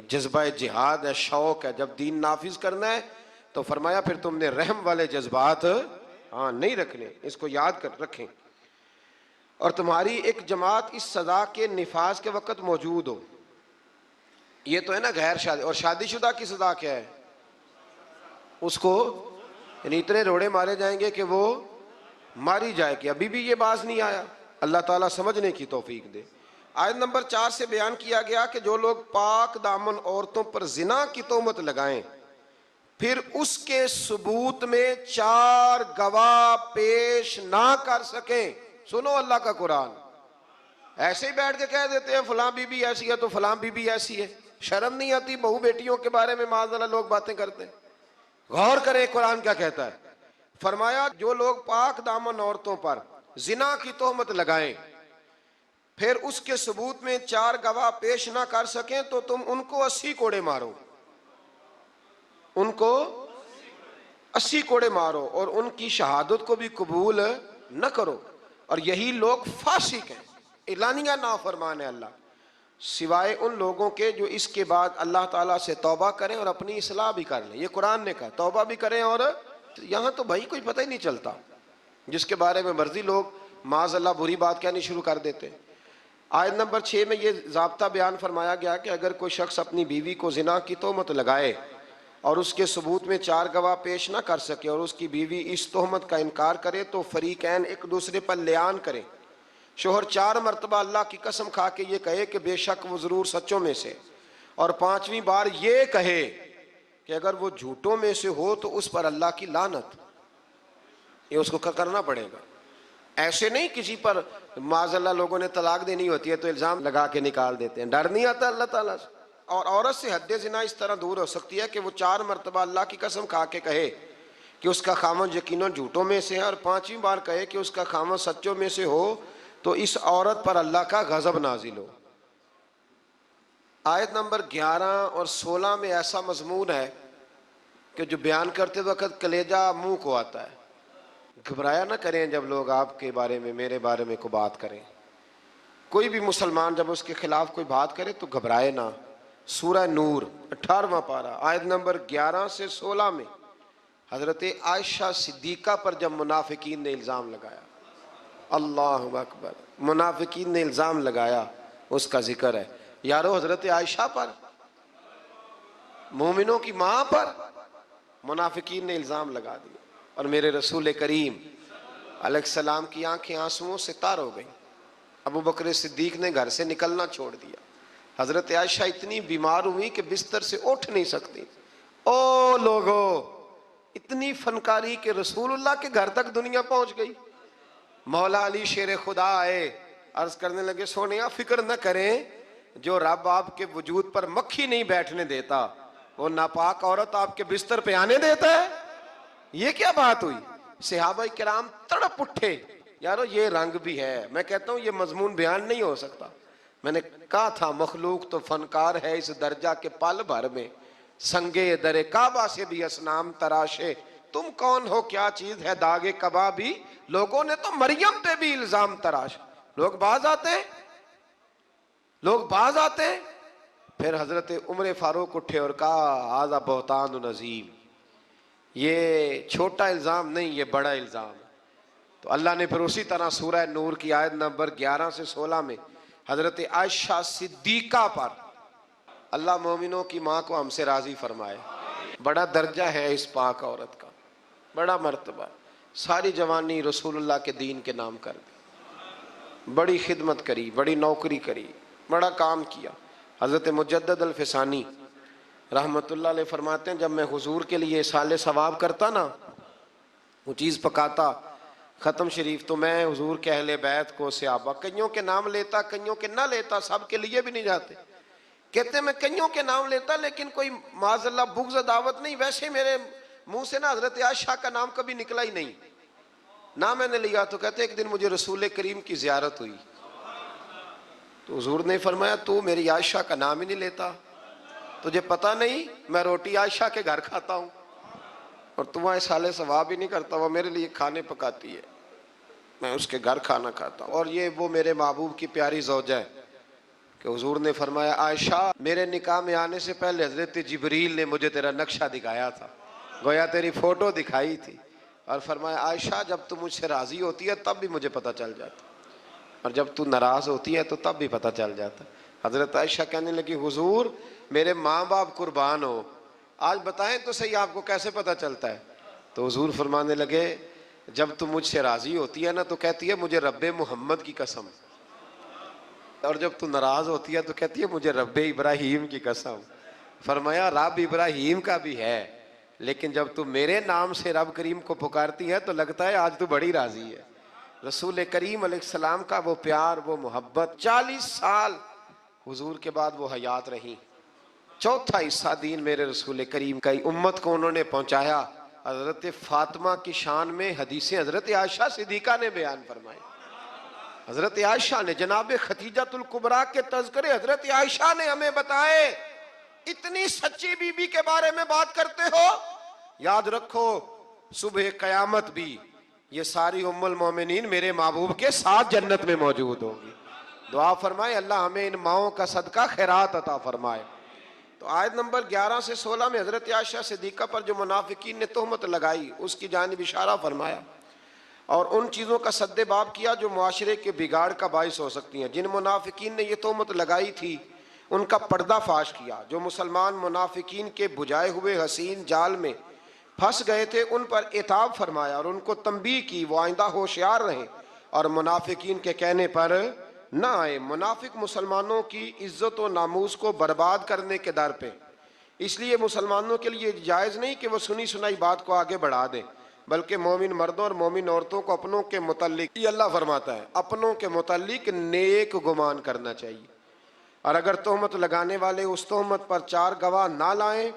S2: جذبہ جہاد ہے، شوق ہے، جب دین نافذ کرنا ہے تو فرمایا پھر تم نے رحم والے جذبات نہیں رکھنے، اس کو یاد کر رکھیں، اور تمہاری ایک جماعت اس سزا کے نفاذ کے وقت موجود ہو۔ یہ تو ہے نا غیر شادی، اور شادی شدہ کی سزا کیا ہے؟ اس کو یعنی اتنے روڑے مارے جائیں گے کہ وہ ماری جائے گی۔ ابھی بھی یہ باز نہیں آیا، اللہ تعالیٰ سمجھنے کی توفیق دے۔ آیت نمبر 4 سے بیان کیا گیا کہ جو لوگ پاک دامن عورتوں پر زنا کی تہمت لگائیں پھر اس کے ثبوت میں 4 گواہ پیش نہ کر سکیں، سنو اللہ کا قرآن، ایسے ہی بیٹھ کے کہہ دیتے ہیں فلاں بی بی ایسی ہے تو فلاں بی بی ایسی ہے، شرم نہیں آتی بہو بیٹیوں کے بارے میں معاذ اللہ لوگ باتیں کرتے ہیں؟ غور کریں قرآن کیا کہتا ہے۔ فرمایا جو لوگ پاک دامن عورتوں پر زنا کی تہمت لگائیں پھر اس کے ثبوت میں 4 گواہ پیش نہ کر سکیں تو تم ان کو 80 کوڑے مارو، ان کو 80 کوڑے مارو اور ان کی شہادت کو بھی قبول نہ کرو، اور یہی لوگ فاسق ہیں، اعلانیہ نافرمان ہے اللہ، سوائے ان لوگوں کے جو اس کے بعد اللہ تعالیٰ سے توبہ کریں اور اپنی اصلاح بھی کر لیں۔ یہ قرآن نے کہا توبہ بھی کریں، اور یہاں تو بھائی کوئی پتہ ہی نہیں چلتا، جس کے بارے میں مرضی لوگ معاذ اللہ بری بات کہنی شروع کر دیتے ہیں۔ آیت نمبر 6 میں یہ ضابطہ بیان فرمایا گیا کہ اگر کوئی شخص اپنی بیوی کو زنا کی تہمت لگائے اور اس کے ثبوت میں 4 گواہ پیش نہ کر سکے اور اس کی بیوی اس تہمت کا انکار کرے تو فریقین ایک دوسرے پر لیان کریں۔ شوہر 4 مرتبہ اللہ کی قسم کھا کے یہ کہے کہ بے شک وہ ضرور سچوں میں سے، اور 5ویں بار یہ کہے کہ اگر وہ جھوٹوں میں سے ہو تو اس پر اللہ کی لعنت، یہ اس کو کرنا پڑے گا۔ ایسے نہیں کسی پر معاذ اللہ لوگوں نے طلاق دینی ہوتی ہے تو الزام لگا کے نکال دیتے ہیں، ڈر نہیں آتا اللہ تعالیٰ سے. اور عورت سے حد زنا اس طرح دور ہو سکتی ہے کہ وہ 4 مرتبہ اللہ کی قسم کھا کے کہے کہ اس کا خامن یقیناً جھوٹوں میں سے ہے، اور 5ویں بار کہے کہ اس کا خامن سچوں میں سے ہو، تو اس عورت پر اللہ کا غضب نازل ہو. آیت نمبر 11 اور 16 میں ایسا مضمون ہے کہ جو بیان کرتے وقت کلیجہ منہ کو آتا ہے. گھبرایا نہ کریں جب لوگ آپ کے بارے میں میرے بارے میں کوئی بات کریں. کوئی بھی مسلمان جب اس کے خلاف کوئی بات کرے تو گھبرائے نہ. سورہ نور 18واں پارہ آیت نمبر 11 سے 16 میں حضرت عائشہ صدیقہ پر جب منافقین نے الزام لگایا، اللہ اکبر، منافقین نے الزام لگایا، اس کا ذکر ہے. یارو حضرت عائشہ پر، مومنوں کی ماں پر منافقین نے الزام لگا دیا، اور میرے رسول کریم علیہ السلام کی آنکھیں آنسوؤں سے تار ہو گئیں. ابو بکر صدیق نے گھر سے نکلنا چھوڑ دیا. حضرت عائشہ اتنی بیمار ہوئی کہ بستر سے اٹھ نہیں سکتی. او لوگو، اتنی فنکاری کہ رسول اللہ کے گھر تک دنیا پہنچ گئی. مولا علی شیر خدا آئے، عرض کرنے لگے سونیا فکر نہ کریں، جو رب آپ کے وجود پر مکھی نہیں بیٹھنے دیتا وہ ناپاک عورت آپ کے بستر پہ آنے دیتا ہے. یہ کیا بات ہوئی؟ صحابہ کرام تڑپ اٹھے. یارو یہ رنگ بھی ہے. میں کہتا ہوں یہ مضمون بیان نہیں ہو سکتا. میں نے کہا تھا مخلوق تو فنکار ہے اس درجہ کے پل بھر میں، سنگے در کعبہ سے بھی اصنام تراشے. تم کون ہو، کیا چیز ہے داغے کبابی؟ لوگوں نے تو مریم پہ بھی الزام تراش. لوگ باز آتے ہیں، لوگ باز آتے ہیں. پھر حضرت عمر فاروق اٹھے اور کہا ھذا بہتان عظیم، یہ چھوٹا الزام نہیں، یہ بڑا الزام ہے. تو اللہ نے پھر اسی طرح سورہ نور کی آیت نمبر 11 سے 16 میں حضرت عائشہ صدیقہ پر، اللہ مومنوں کی ماں کو ہم سے راضی فرمائے. بڑا درجہ ہے اس پاک عورت کا، بڑا مرتبہ. ساری جوانی رسول اللہ کے دین کے نام کر دی، بڑی خدمت کری، بڑی نوکری کری، بڑا کام کیا. حضرت مجدد الفسانی رحمت اللہ علیہ فرماتے ہیں جب میں حضور کے لیے سال ثواب کرتا نا، وہ چیز پکاتا ختم شریف، تو میں حضور کے اہل بیت کو، صحابہ، کئیوں کے نام لیتا، کئیوں کے نہ لیتا، سب کے لیے بھی نہیں جاتے. کہتے میں کئیوں کے نام لیتا لیکن کوئی معاذ اللہ بغض دعوت نہیں. ویسے میرے منہ سے نا حضرت عائشہ کا نام کبھی نکلا ہی نہیں، نہ میں نے لیا. تو کہتے ایک دن مجھے رسول کریم کی زیارت ہوئی تو حضور نے فرمایا تو میری عائشہ کا نام ہی نہیں لیتا، تجھے پتہ نہیں میں روٹی عائشہ کے گھر کھاتا ہوں اور تو وہاں سال ثواب ہی نہیں کرتا. وہ میرے لیے کھانے پکاتی ہے، میں اس کے گھر کھانا کھاتا ہوں. اور یہ وہ میرے محبوب کی پیاری زوجہ ہے کہ حضور نے فرمایا عائشہ میرے نکاح میں آنے سے پہلے حضرت جبریل نے مجھے تیرا نقشہ دکھایا تھا، گویا تیری فوٹو دکھائی تھی، اور فرمایا عائشہ جب تو مجھ سے راضی ہوتی ہے تب بھی مجھے پتہ چل جاتا، اور جب تو ناراض ہوتی ہے تو تب بھی پتہ چل جاتا. حضرت عائشہ کہنے لگی حضور میرے ماں باپ قربان ہو، آج بتائیں تو صحیح آپ کو کیسے پتہ چلتا ہے؟ تو حضور فرمانے لگے جب تو مجھ سے راضی ہوتی ہے نا تو کہتی ہے مجھے رب محمد کی قسم، اور جب تو ناراض ہوتی ہے تو کہتی ہے مجھے رب ابراہیم کی قسم. فرمایا رب ابراہیم کا بھی ہے، لیکن جب تو میرے نام سے رب کریم کو پکارتی ہے تو لگتا ہے آج تو بڑی راضی ہے. رسول کریم علیہ السلام کا وہ پیار، وہ محبت. 40 سال حضور کے بعد وہ حیات رہیں. چوتھا حصہ دین میرے رسول کریم کا امت کو انہوں نے پہنچایا. حضرت فاطمہ کی شان میں حدیثیں حضرت عائشہ صدیقہ نے بیان فرمائی. حضرت عائشہ نے، جناب ختیجۃ الکبریٰ کے تذکرے حضرت عائشہ نے ہمیں بتائے. اتنی سچی بی بی کے بارے میں بات کرتے ہو، یاد رکھو صبح قیامت بھی یہ ساری ام المومنین میرے محبوب کے ساتھ جنت میں موجود ہوگی. دعا فرمائے اللہ ہمیں ان ماؤں کا صدقہ خیرات عطا فرمائے. تو آیت نمبر 11 سے 16 میں حضرت عائشہ صدیقہ پر جو منافقین نے تہمت لگائی اس کی جانب اشارہ فرمایا، اور ان چیزوں کا سد باب کیا جو معاشرے کے بگاڑ کا باعث ہو سکتی ہیں. جن منافقین نے یہ تہمت لگائی تھی ان کا پردہ فاش کیا. جو مسلمان منافقین کے بجھائے ہوئے حسین جال میں پھنس گئے تھے ان پر عتاب فرمایا اور ان کو تنبیہ کی وہ آئندہ ہوشیار رہیں اور منافقین کے کہنے پر نہ آئے. منافق مسلمانوں کی عزت و ناموس کو برباد کرنے کے در پہ، اس لیے مسلمانوں کے لیے جائز نہیں کہ وہ سنی سنائی بات کو آگے بڑھا دیں. بلکہ مومن مردوں اور مومن عورتوں کو اپنوں کے متعلق، یہ اللہ فرماتا ہے، اپنوں کے متعلق نیک گمان کرنا چاہیے، اور اگر تہمت لگانے والے اس تہمت پر 4 گواہ نہ لائیں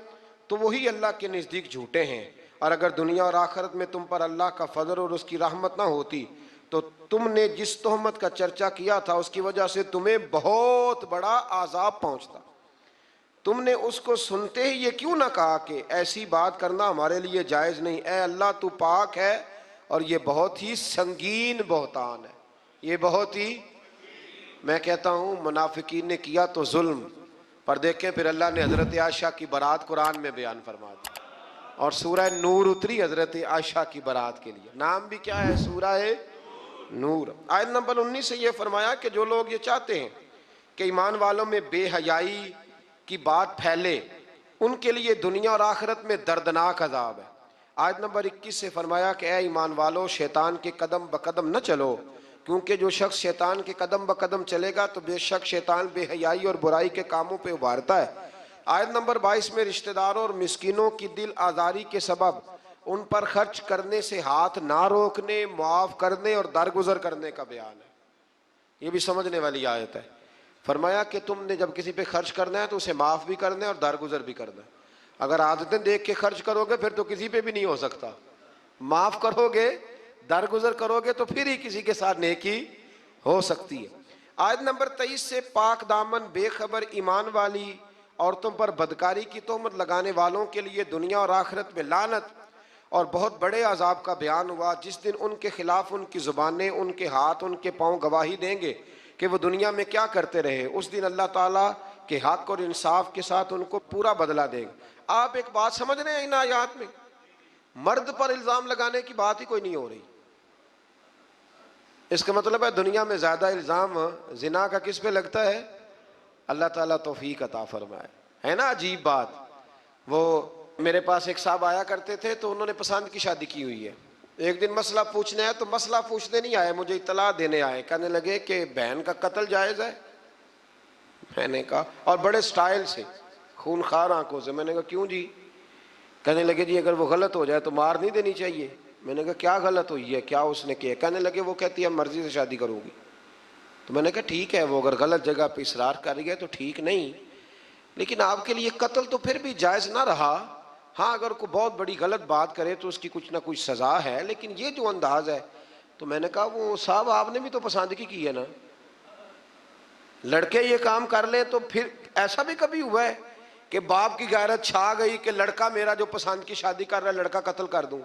S2: تو وہی اللہ کے نزدیک جھوٹے ہیں، اور اگر دنیا اور آخرت میں تم پر اللہ کا فضل اور اس کی رحمت نہ ہوتی تو تم نے جس تہمت کا چرچا کیا تھا اس کی وجہ سے تمہیں بہت بڑا عذاب پہنچتا۔ تم نے اس کو سنتے ہی یہ کیوں نہ کہا کہ ایسی بات کرنا ہمارے لیے جائز نہیں، اے اللہ تو پاک ہے اور یہ بہت ہی سنگین بہتان ہے، یہ بہت ہی، میں کہتا ہوں منافقین نے کیا تو ظلم، پر دیکھیں پھر اللہ نے حضرت عائشہ کی برات قرآن میں بیان فرما دی، اور سورہ نور اتری حضرت عائشہ کی برات کے لیے، نام بھی کیا ہے؟ سورہ نور۔ آیت نمبر 19 سے یہ فرمایا کہ جو لوگ یہ چاہتے ہیں کہ ایمان والوں میں بے حیائی کی بات پھیلے، ان کے لیے دنیا اور آخرت میں دردناک عذاب ہے۔ آیت نمبر 21 سے فرمایا کہ اے ایمان والو، شیطان کے قدم بقدم نہ چلو، کیونکہ جو شخص شیطان کے قدم بقدم چلے گا تو بے شک شیطان بے حیائی اور برائی کے کاموں پہ ابھارتا ہے۔ آیت نمبر 22 میں رشتہ داروں اور مسکینوں کی دل آزاری کے سبب ان پر خرچ کرنے سے ہاتھ نہ روکنے، معاف کرنے اور درگزر کرنے کا بیان ہے۔ یہ بھی سمجھنے والی آیت ہے۔ فرمایا کہ تم نے جب کسی پہ خرچ کرنا ہے تو اسے معاف بھی کرنا ہے اور درگزر بھی کرنا ہے۔ اگر عادتیں دیکھ کے خرچ کرو گے پھر تو کسی پہ بھی نہیں ہو سکتا، معاف کرو گے، درگزر کرو گے تو پھر ہی کسی کے ساتھ نیکی ہو سکتی ہے۔ آیت نمبر 23 سے پاک دامن بے خبر ایمان والی عورتوں پر بدکاری کی تہمت لگانے والوں کے لیے دنیا اور آخرت میں لعنت اور بہت بڑے عذاب کا بیان ہوا، جس دن ان کے خلاف ان کی زبانیں، ان کے ہاتھ، ان کے پاؤں گواہی دیں گے کہ وہ دنیا میں کیا کرتے رہے۔ اس دن اللہ تعالیٰ کے حق اور انصاف کے ساتھ ان کو پورا بدلہ دے گا۔ آپ ایک بات سمجھ رہے ہیں ان آیات میں؟ مرد پر الزام لگانے کی بات ہی کوئی نہیں ہو رہی۔ اس کا مطلب ہے دنیا میں زیادہ الزام زنا کا کس پہ لگتا ہے؟ اللہ تعالیٰ توفیق عطا فرمائے۔ ہے نا عجیب بات؟ وہ میرے پاس ایک صاحب آیا کرتے تھے تو انہوں نے پسند کی شادی کی ہوئی ہے، ایک دن مسئلہ پوچھنے آئے تو مسئلہ پوچھنے نہیں آئے، مجھے اطلاع دینے آئے، کہنے لگے کہ بہن کا قتل جائز ہے؟ میں نے کہا، اور بڑے سٹائل سے، خونخوار آنکھوں سے، میں نے کہا کیوں جی؟ کہنے لگے جی اگر وہ غلط ہو جائے تو مار نہیں دینی چاہیے۔ میں نے کہا کیا غلط ہوئی ہے، کیا اس نے کیا؟ کہنے لگے وہ کہتی ہے مرضی سے شادی کروں گی۔ تو میں نے کہا ٹھیک ہے، وہ اگر غلط جگہ پہ اصرار کر رہی ہے تو ٹھیک نہیں، لیکن آپ کے لیے قتل تو پھر بھی جائز نہ رہا۔ ہاں اگر کوئی بہت بڑی غلط بات کرے تو اس کی کچھ نہ کچھ سزا ہے، لیکن یہ جو انداز ہے، تو میں نے کہا وہ صاحب آپ نے بھی تو پسند کی ہے نا، لڑکے یہ کام کر لیں تو پھر ایسا بھی کبھی ہوا ہے کہ باپ کی غیرت چھا گئی کہ لڑکا میرا جو پسند کی شادی کر رہا ہے لڑکا قتل کر دوں؟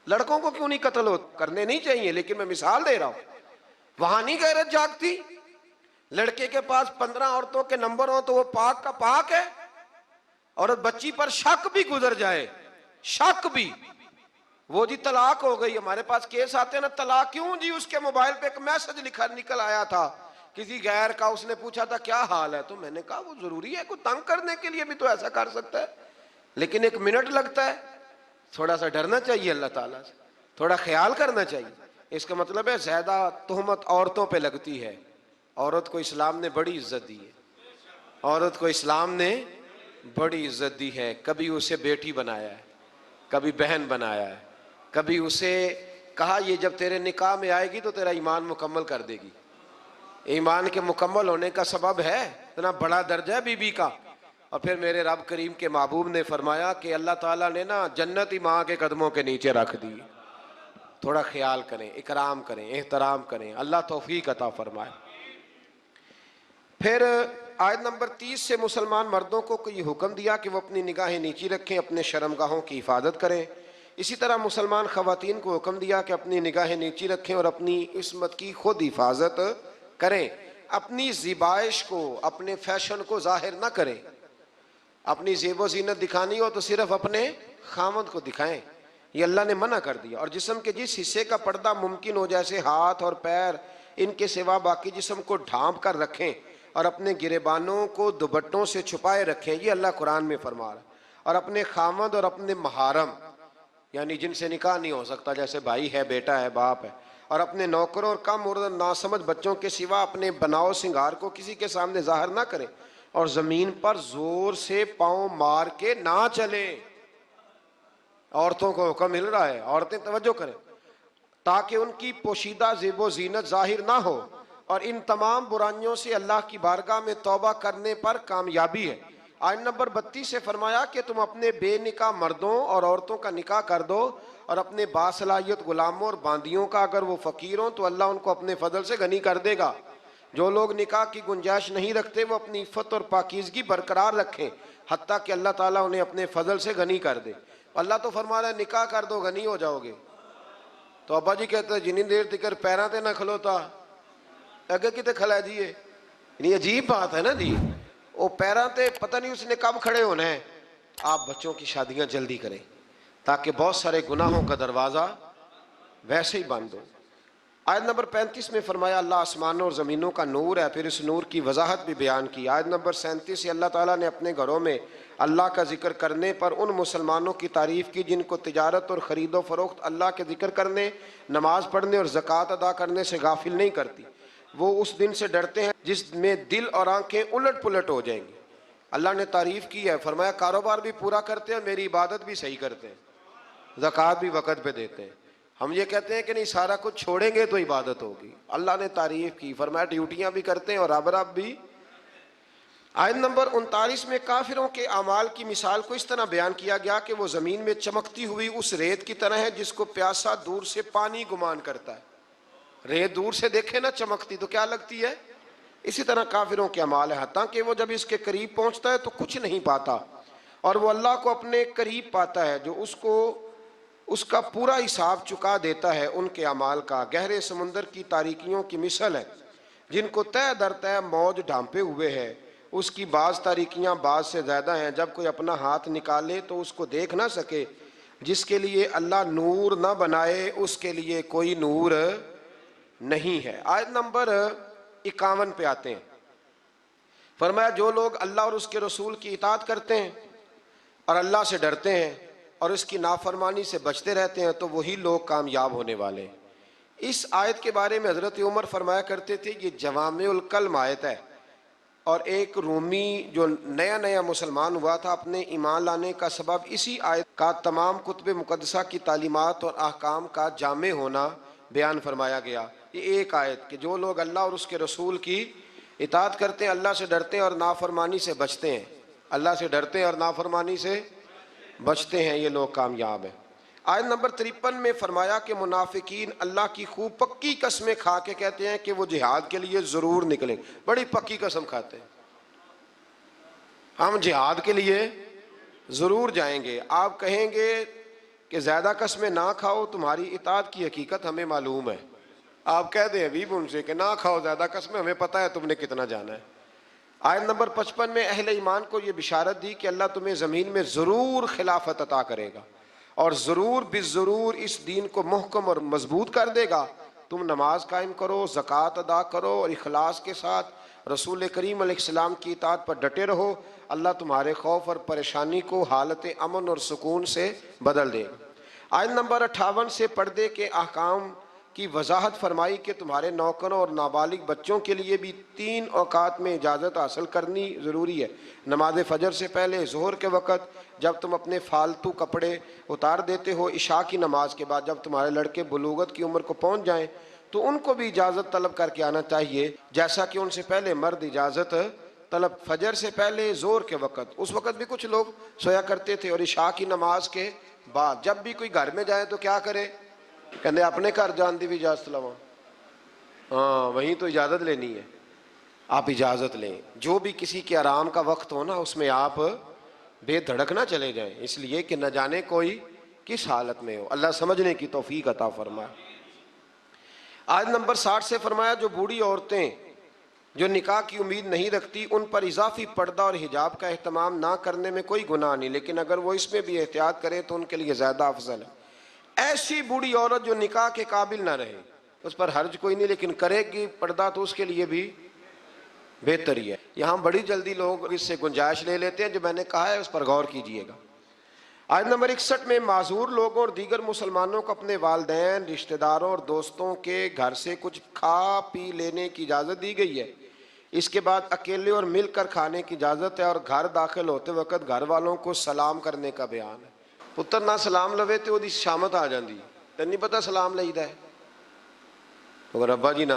S2: لڑکوں کو کیوں نہیں قتل کرنے نہیں چاہیے، لیکن میں مثال دے رہا ہوں، وہاں نہیں غیرت جاگتی؟ لڑکے کے پاس 15 عورتوں کے نمبر ہوں تو وہ پاک کا پاک ہے، اور بچی پر شک بھی گزر جائے، شک بھی، وہ جی طلاق ہو گئی، ہمارے پاس کیس آتے ہیں نا، طلاق کیوں جی؟ اس کے موبائل پہ ایک میسج نکل آیا تھا کسی غیر کا، اس نے پوچھا تھا کیا حال ہے، تو میں نے کہا وہ ضروری ہے، کوئی تنگ کرنے کے لیے بھی تو ایسا کر سکتا ہے، لیکن 1 منٹ لگتا ہے۔ تھوڑا سا ڈرنا چاہیے اللہ تعالیٰ سے، تھوڑا خیال کرنا چاہیے۔ اس کا مطلب ہے زیادہ تہمت عورتوں پہ لگتی ہے۔ عورت کو اسلام نے بڑی عزت دی ہے، عورت کو اسلام نے بڑی عزت دی ہے، کبھی اسے بیٹی بنایا ہے، کبھی بہن بنایا ہے، کبھی اسے کہا یہ جب تیرے نکاح میں آئے گی تو تیرا ایمان مکمل کر دے گی۔ ایمان کے مکمل ہونے کا سبب ہے اتنا بڑا درجہ ہے بی بی کا۔ اور پھر میرے رب کریم کے محبوب نے فرمایا کہ اللہ تعالیٰ نے نا جنت ہی ماں کے قدموں کے نیچے رکھ دی۔ تھوڑا خیال کریں، اکرام کریں، احترام کریں، اللہ توفیق عطا فرمائے۔ پھر آیت نمبر 30 سے مسلمان مردوں کو یہ حکم دیا کہ وہ اپنی نگاہیں نیچی رکھیں، اپنے شرمگاہوں کی حفاظت کریں۔ اسی طرح مسلمان خواتین کو حکم دیا کہ اپنی نگاہیں نیچی رکھیں اور اپنی عصمت کی خود حفاظت کریں، اپنی زیبائش کو، اپنے فیشن کو ظاہر نہ کریں۔ اپنی زیب و زینت دکھانی ہو تو صرف اپنے خامد کو دکھائیں، یہ اللہ نے منع کر دیا۔ اور جسم کے جس حصے کا پردہ ممکن ہو جیسے ہاتھ اور پیر، ان کے سوا باقی جسم کو ڈھانپ کر رکھیں اور اپنے گریبانوں کو دوپٹوں سے چھپائے رکھیں، یہ اللہ قرآن میں فرما رہا ہے۔ اور اپنے خامد اور اپنے محارم، یعنی جن سے نکاح نہیں ہو سکتا، جیسے بھائی ہے، بیٹا ہے، باپ ہے، اور اپنے نوکروں اور کم اور ناسمجھ بچوں کے سوا اپنے بناؤ سنگار کو کسی کے سامنے ظاہر نہ کریں، اور زمین پر زور سے پاؤں مار کے نہ چلیں۔ عورتوں کو حکم مل رہا ہے عورتیں توجہ کریں تاکہ ان کی پوشیدہ زیب و زینت ظاہر نہ ہو، اور ان تمام برائیوں سے اللہ کی بارگاہ میں توبہ کرنے پر کامیابی ہے۔ آیت نمبر 32 سے فرمایا کہ تم اپنے بے نکاح مردوں اور عورتوں کا نکاح کر دو، اور اپنے باصلاحیت غلاموں اور باندیوں کا، اگر وہ فقیر ہوں تو اللہ ان کو اپنے فضل سے غنی کر دے گا۔ جو لوگ نکاح کی گنجائش نہیں رکھتے وہ اپنی عفت اور پاکیزگی برقرار رکھیں حتیٰ کہ اللہ تعالیٰ انہیں اپنے فضل سے غنی کر دے۔ اللہ تو فرما رہا ہے نکاح کر دو غنی ہو جاؤ گے۔ تو ابا جی کہتے ہیں جنی دیر تکر پیراں تے نہ کھلوتا اگے کتے کھلا دیئے، یعنی عجیب بات ہے نا جی، وہ پیراں تے پتہ نہیں اس نے کب کھڑے ہونا ہے۔ آپ بچوں کی شادیاں جلدی کریں تاکہ بہت سارے گناہوں کا دروازہ ویسے ہی بند ہو۔ آیت نمبر 35 میں فرمایا اللہ آسمانوں اور زمینوں کا نور ہے، پھر اس نور کی وضاحت بھی بیان کی۔ آیت نمبر 37 سے اللہ تعالیٰ نے اپنے گھروں میں اللہ کا ذکر کرنے پر ان مسلمانوں کی تعریف کی جن کو تجارت اور خرید و فروخت اللہ کے ذکر کرنے، نماز پڑھنے اور زکوٰۃ ادا کرنے سے غافل نہیں کرتی۔ وہ اس دن سے ڈرتے ہیں جس میں دل اور آنکھیں الٹ پلٹ ہو جائیں گی۔ اللہ نے تعریف کی ہے، فرمایا کاروبار بھی پورا کرتے ہیں، میری عبادت بھی صحیح کرتے ہیں، زکوٰۃ بھی وقت پہ دیتے ہیں۔ ہم یہ کہتے ہیں کہ نہیں سارا کچھ چھوڑیں گے تو عبادت ہوگی، اللہ نے تعریف کی، فرمایا ڈیوٹیاں بھی کرتے ہیں اور رب رب بھی۔ آیت نمبر 39 میں کافروں کے اعمال کی مثال کو اس طرح بیان کیا گیا کہ وہ زمین میں چمکتی ہوئی اس ریت کی طرح ہے جس کو پیاسا دور سے پانی گمان کرتا ہے۔ ریت دور سے دیکھے نا چمکتی تو کیا لگتی ہے، اسی طرح کافروں کے اعمال ہے، حتیٰ کہ وہ جب اس کے قریب پہنچتا ہے تو کچھ نہیں پاتا، اور وہ اللہ کو اپنے قریب پاتا ہے جو اس کا پورا حساب چکا دیتا ہے۔ ان کے اعمال کا گہرے سمندر کی تاریکیوں کی مثل ہے جن کو تہ در تہ موج ڈھانپے ہوئے ہے، اس کی بعض تاریکیاں بعض سے زیادہ ہیں، جب کوئی اپنا ہاتھ نکالے تو اس کو دیکھ نہ سکے۔ جس کے لیے اللہ نور نہ بنائے اس کے لیے کوئی نور نہیں ہے۔ آیت نمبر 51 پہ آتے ہیں، فرمایا جو لوگ اللہ اور اس کے رسول کی اطاعت کرتے ہیں اور اللہ سے ڈرتے ہیں اور اس کی نافرمانی سے بچتے رہتے ہیں تو وہی لوگ کامیاب ہونے والے ہیں۔ اس آیت کے بارے میں حضرت عمر فرمایا کرتے تھے یہ جوامع الکلم آیت ہے، اور ایک رومی جو نیا نیا مسلمان ہوا تھا اپنے ایمان لانے کا سبب اسی آیت کا تمام کتب مقدسہ کی تعلیمات اور احکام کا جامع ہونا بیان فرمایا گیا۔ یہ ایک آیت کہ جو لوگ اللہ اور اس کے رسول کی اطاعت کرتے ہیں، اللہ سے ڈرتے ہیں اور نافرمانی سے بچتے ہیں، اللہ سے ڈرتے ہیں اور نافرمانی سے بچتے ہیں، یہ لوگ کامیاب ہیں۔ آیت نمبر 53 میں فرمایا کہ منافقین اللہ کی خوب پکی قسمیں کھا کے کہتے ہیں کہ وہ جہاد کے لیے ضرور نکلیں، بڑی پکی قسم کھاتے ہیں، ہم جہاد کے لیے ضرور جائیں گے۔ آپ کہیں گے کہ زیادہ قسمیں نہ کھاؤ، تمہاری اطاعت کی حقیقت ہمیں معلوم ہے۔ آپ کہہ دیں حبیب ان سے کہ نہ کھاؤ زیادہ قسمیں، ہمیں پتہ ہے تم نے کتنا جانا ہے۔ آیت نمبر 55 میں اہل ایمان کو یہ بشارت دی کہ اللہ تمہیں زمین میں ضرور خلافت عطا کرے گا اور ضرور بالضرور اس دین کو محکم اور مضبوط کر دے گا۔ تم نماز قائم کرو، زکوٰۃ ادا کرو اور اخلاص کے ساتھ رسول کریم علیہ السلام کی اطاعت پر ڈٹے رہو، اللہ تمہارے خوف اور پریشانی کو حالت امن اور سکون سے بدل دے گا۔ آیت نمبر 58 سے پردے کے احکام کی وضاحت فرمائی کہ تمہارے نوکروں اور نابالغ بچوں کے لیے بھی 3 اوقات میں اجازت حاصل کرنی ضروری ہے، نماز فجر سے پہلے، ظہر کے وقت جب تم اپنے فالتو کپڑے اتار دیتے ہو، عشاء کی نماز کے بعد جب تمہارے لڑکے بلوغت کی عمر کو پہنچ جائیں تو ان کو بھی اجازت طلب کر کے آنا چاہیے جیسا کہ ان سے پہلے مرد اجازت طلب فجر سے پہلے، ظہر کے وقت، اس وقت بھی کچھ لوگ سویا کرتے تھے، اور عشاء کی نماز کے بعد جب بھی کوئی گھر میں جائے تو کیا کرے، کہنے اپنے گھر جان دی بھی اجازت لوا، ہاں وہیں تو اجازت لینی ہے، آپ اجازت لیں۔ جو بھی کسی کے آرام کا وقت ہو نا اس میں آپ بے دھڑک نہ چلے جائیں، اس لیے کہ نہ جانے کوئی کس حالت میں ہو، اللہ سمجھنے کی توفیق عطا فرمائے۔ آیت نمبر 60 سے فرمایا جو بوڑھی عورتیں جو نکاح کی امید نہیں رکھتی ان پر اضافی پردہ اور حجاب کا اہتمام نہ کرنے میں کوئی گناہ نہیں، لیکن اگر وہ اس میں بھی احتیاط کرے تو ان کے لیے زیادہ افضل ہے۔ ایسی بوڑھی عورت جو نکاح کے قابل نہ رہے اس پر حرج کوئی نہیں، لیکن کرے گی پردہ تو اس کے لیے بھی بہتر ہی ہے۔ یہاں بڑی جلدی لوگ اس سے گنجائش لے لیتے ہیں، جو میں نے کہا ہے اس پر غور کیجئے گا۔ آیت نمبر 61 میں معذور لوگوں اور دیگر مسلمانوں کو اپنے والدین، رشتہ داروں اور دوستوں کے گھر سے کچھ کھا پی لینے کی اجازت دی گئی ہے۔ اس کے بعد اکیلے اور مل کر کھانے کی اجازت ہے، اور گھر داخل ہوتے وقت گھر والوں کو سلام کرنے کا بیان ہے۔ ਪੁੱਤਰ ਨਾ ਸਲਾਮ ਲਵੇ ਤੇ ਉਹਦੀ ਸ਼ਾਮਤ ਆ ਜਾਂਦੀ, ਤੈਨੂੰ ਨਹੀਂ ਪਤਾ ਸਲਾਮ ਲਈਦਾ ਹੈ। ਅਗਰ ਅੱਬਾ ਜੀ ਨਾ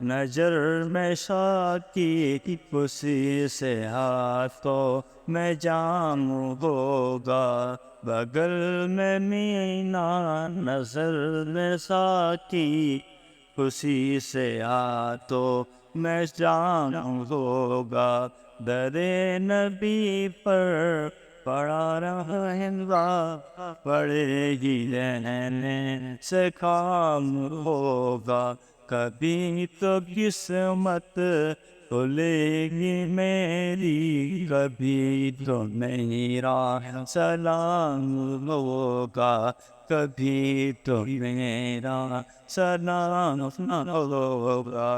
S3: نظر میں ساقی اسی سے ہاتھوں میں جام ہوگا، بغل میں مینا نظر میں ساقی اسی سے ہاتھوں میں جام ہوگا، در نبی پر پڑا رہا پڑے گی رہنے سے کام ہوگا، کبھی تو قسمت کھلے گی میری، کبھی تو میرا سلام ہوگا، کبھی تو میرا سلام ہوگا۔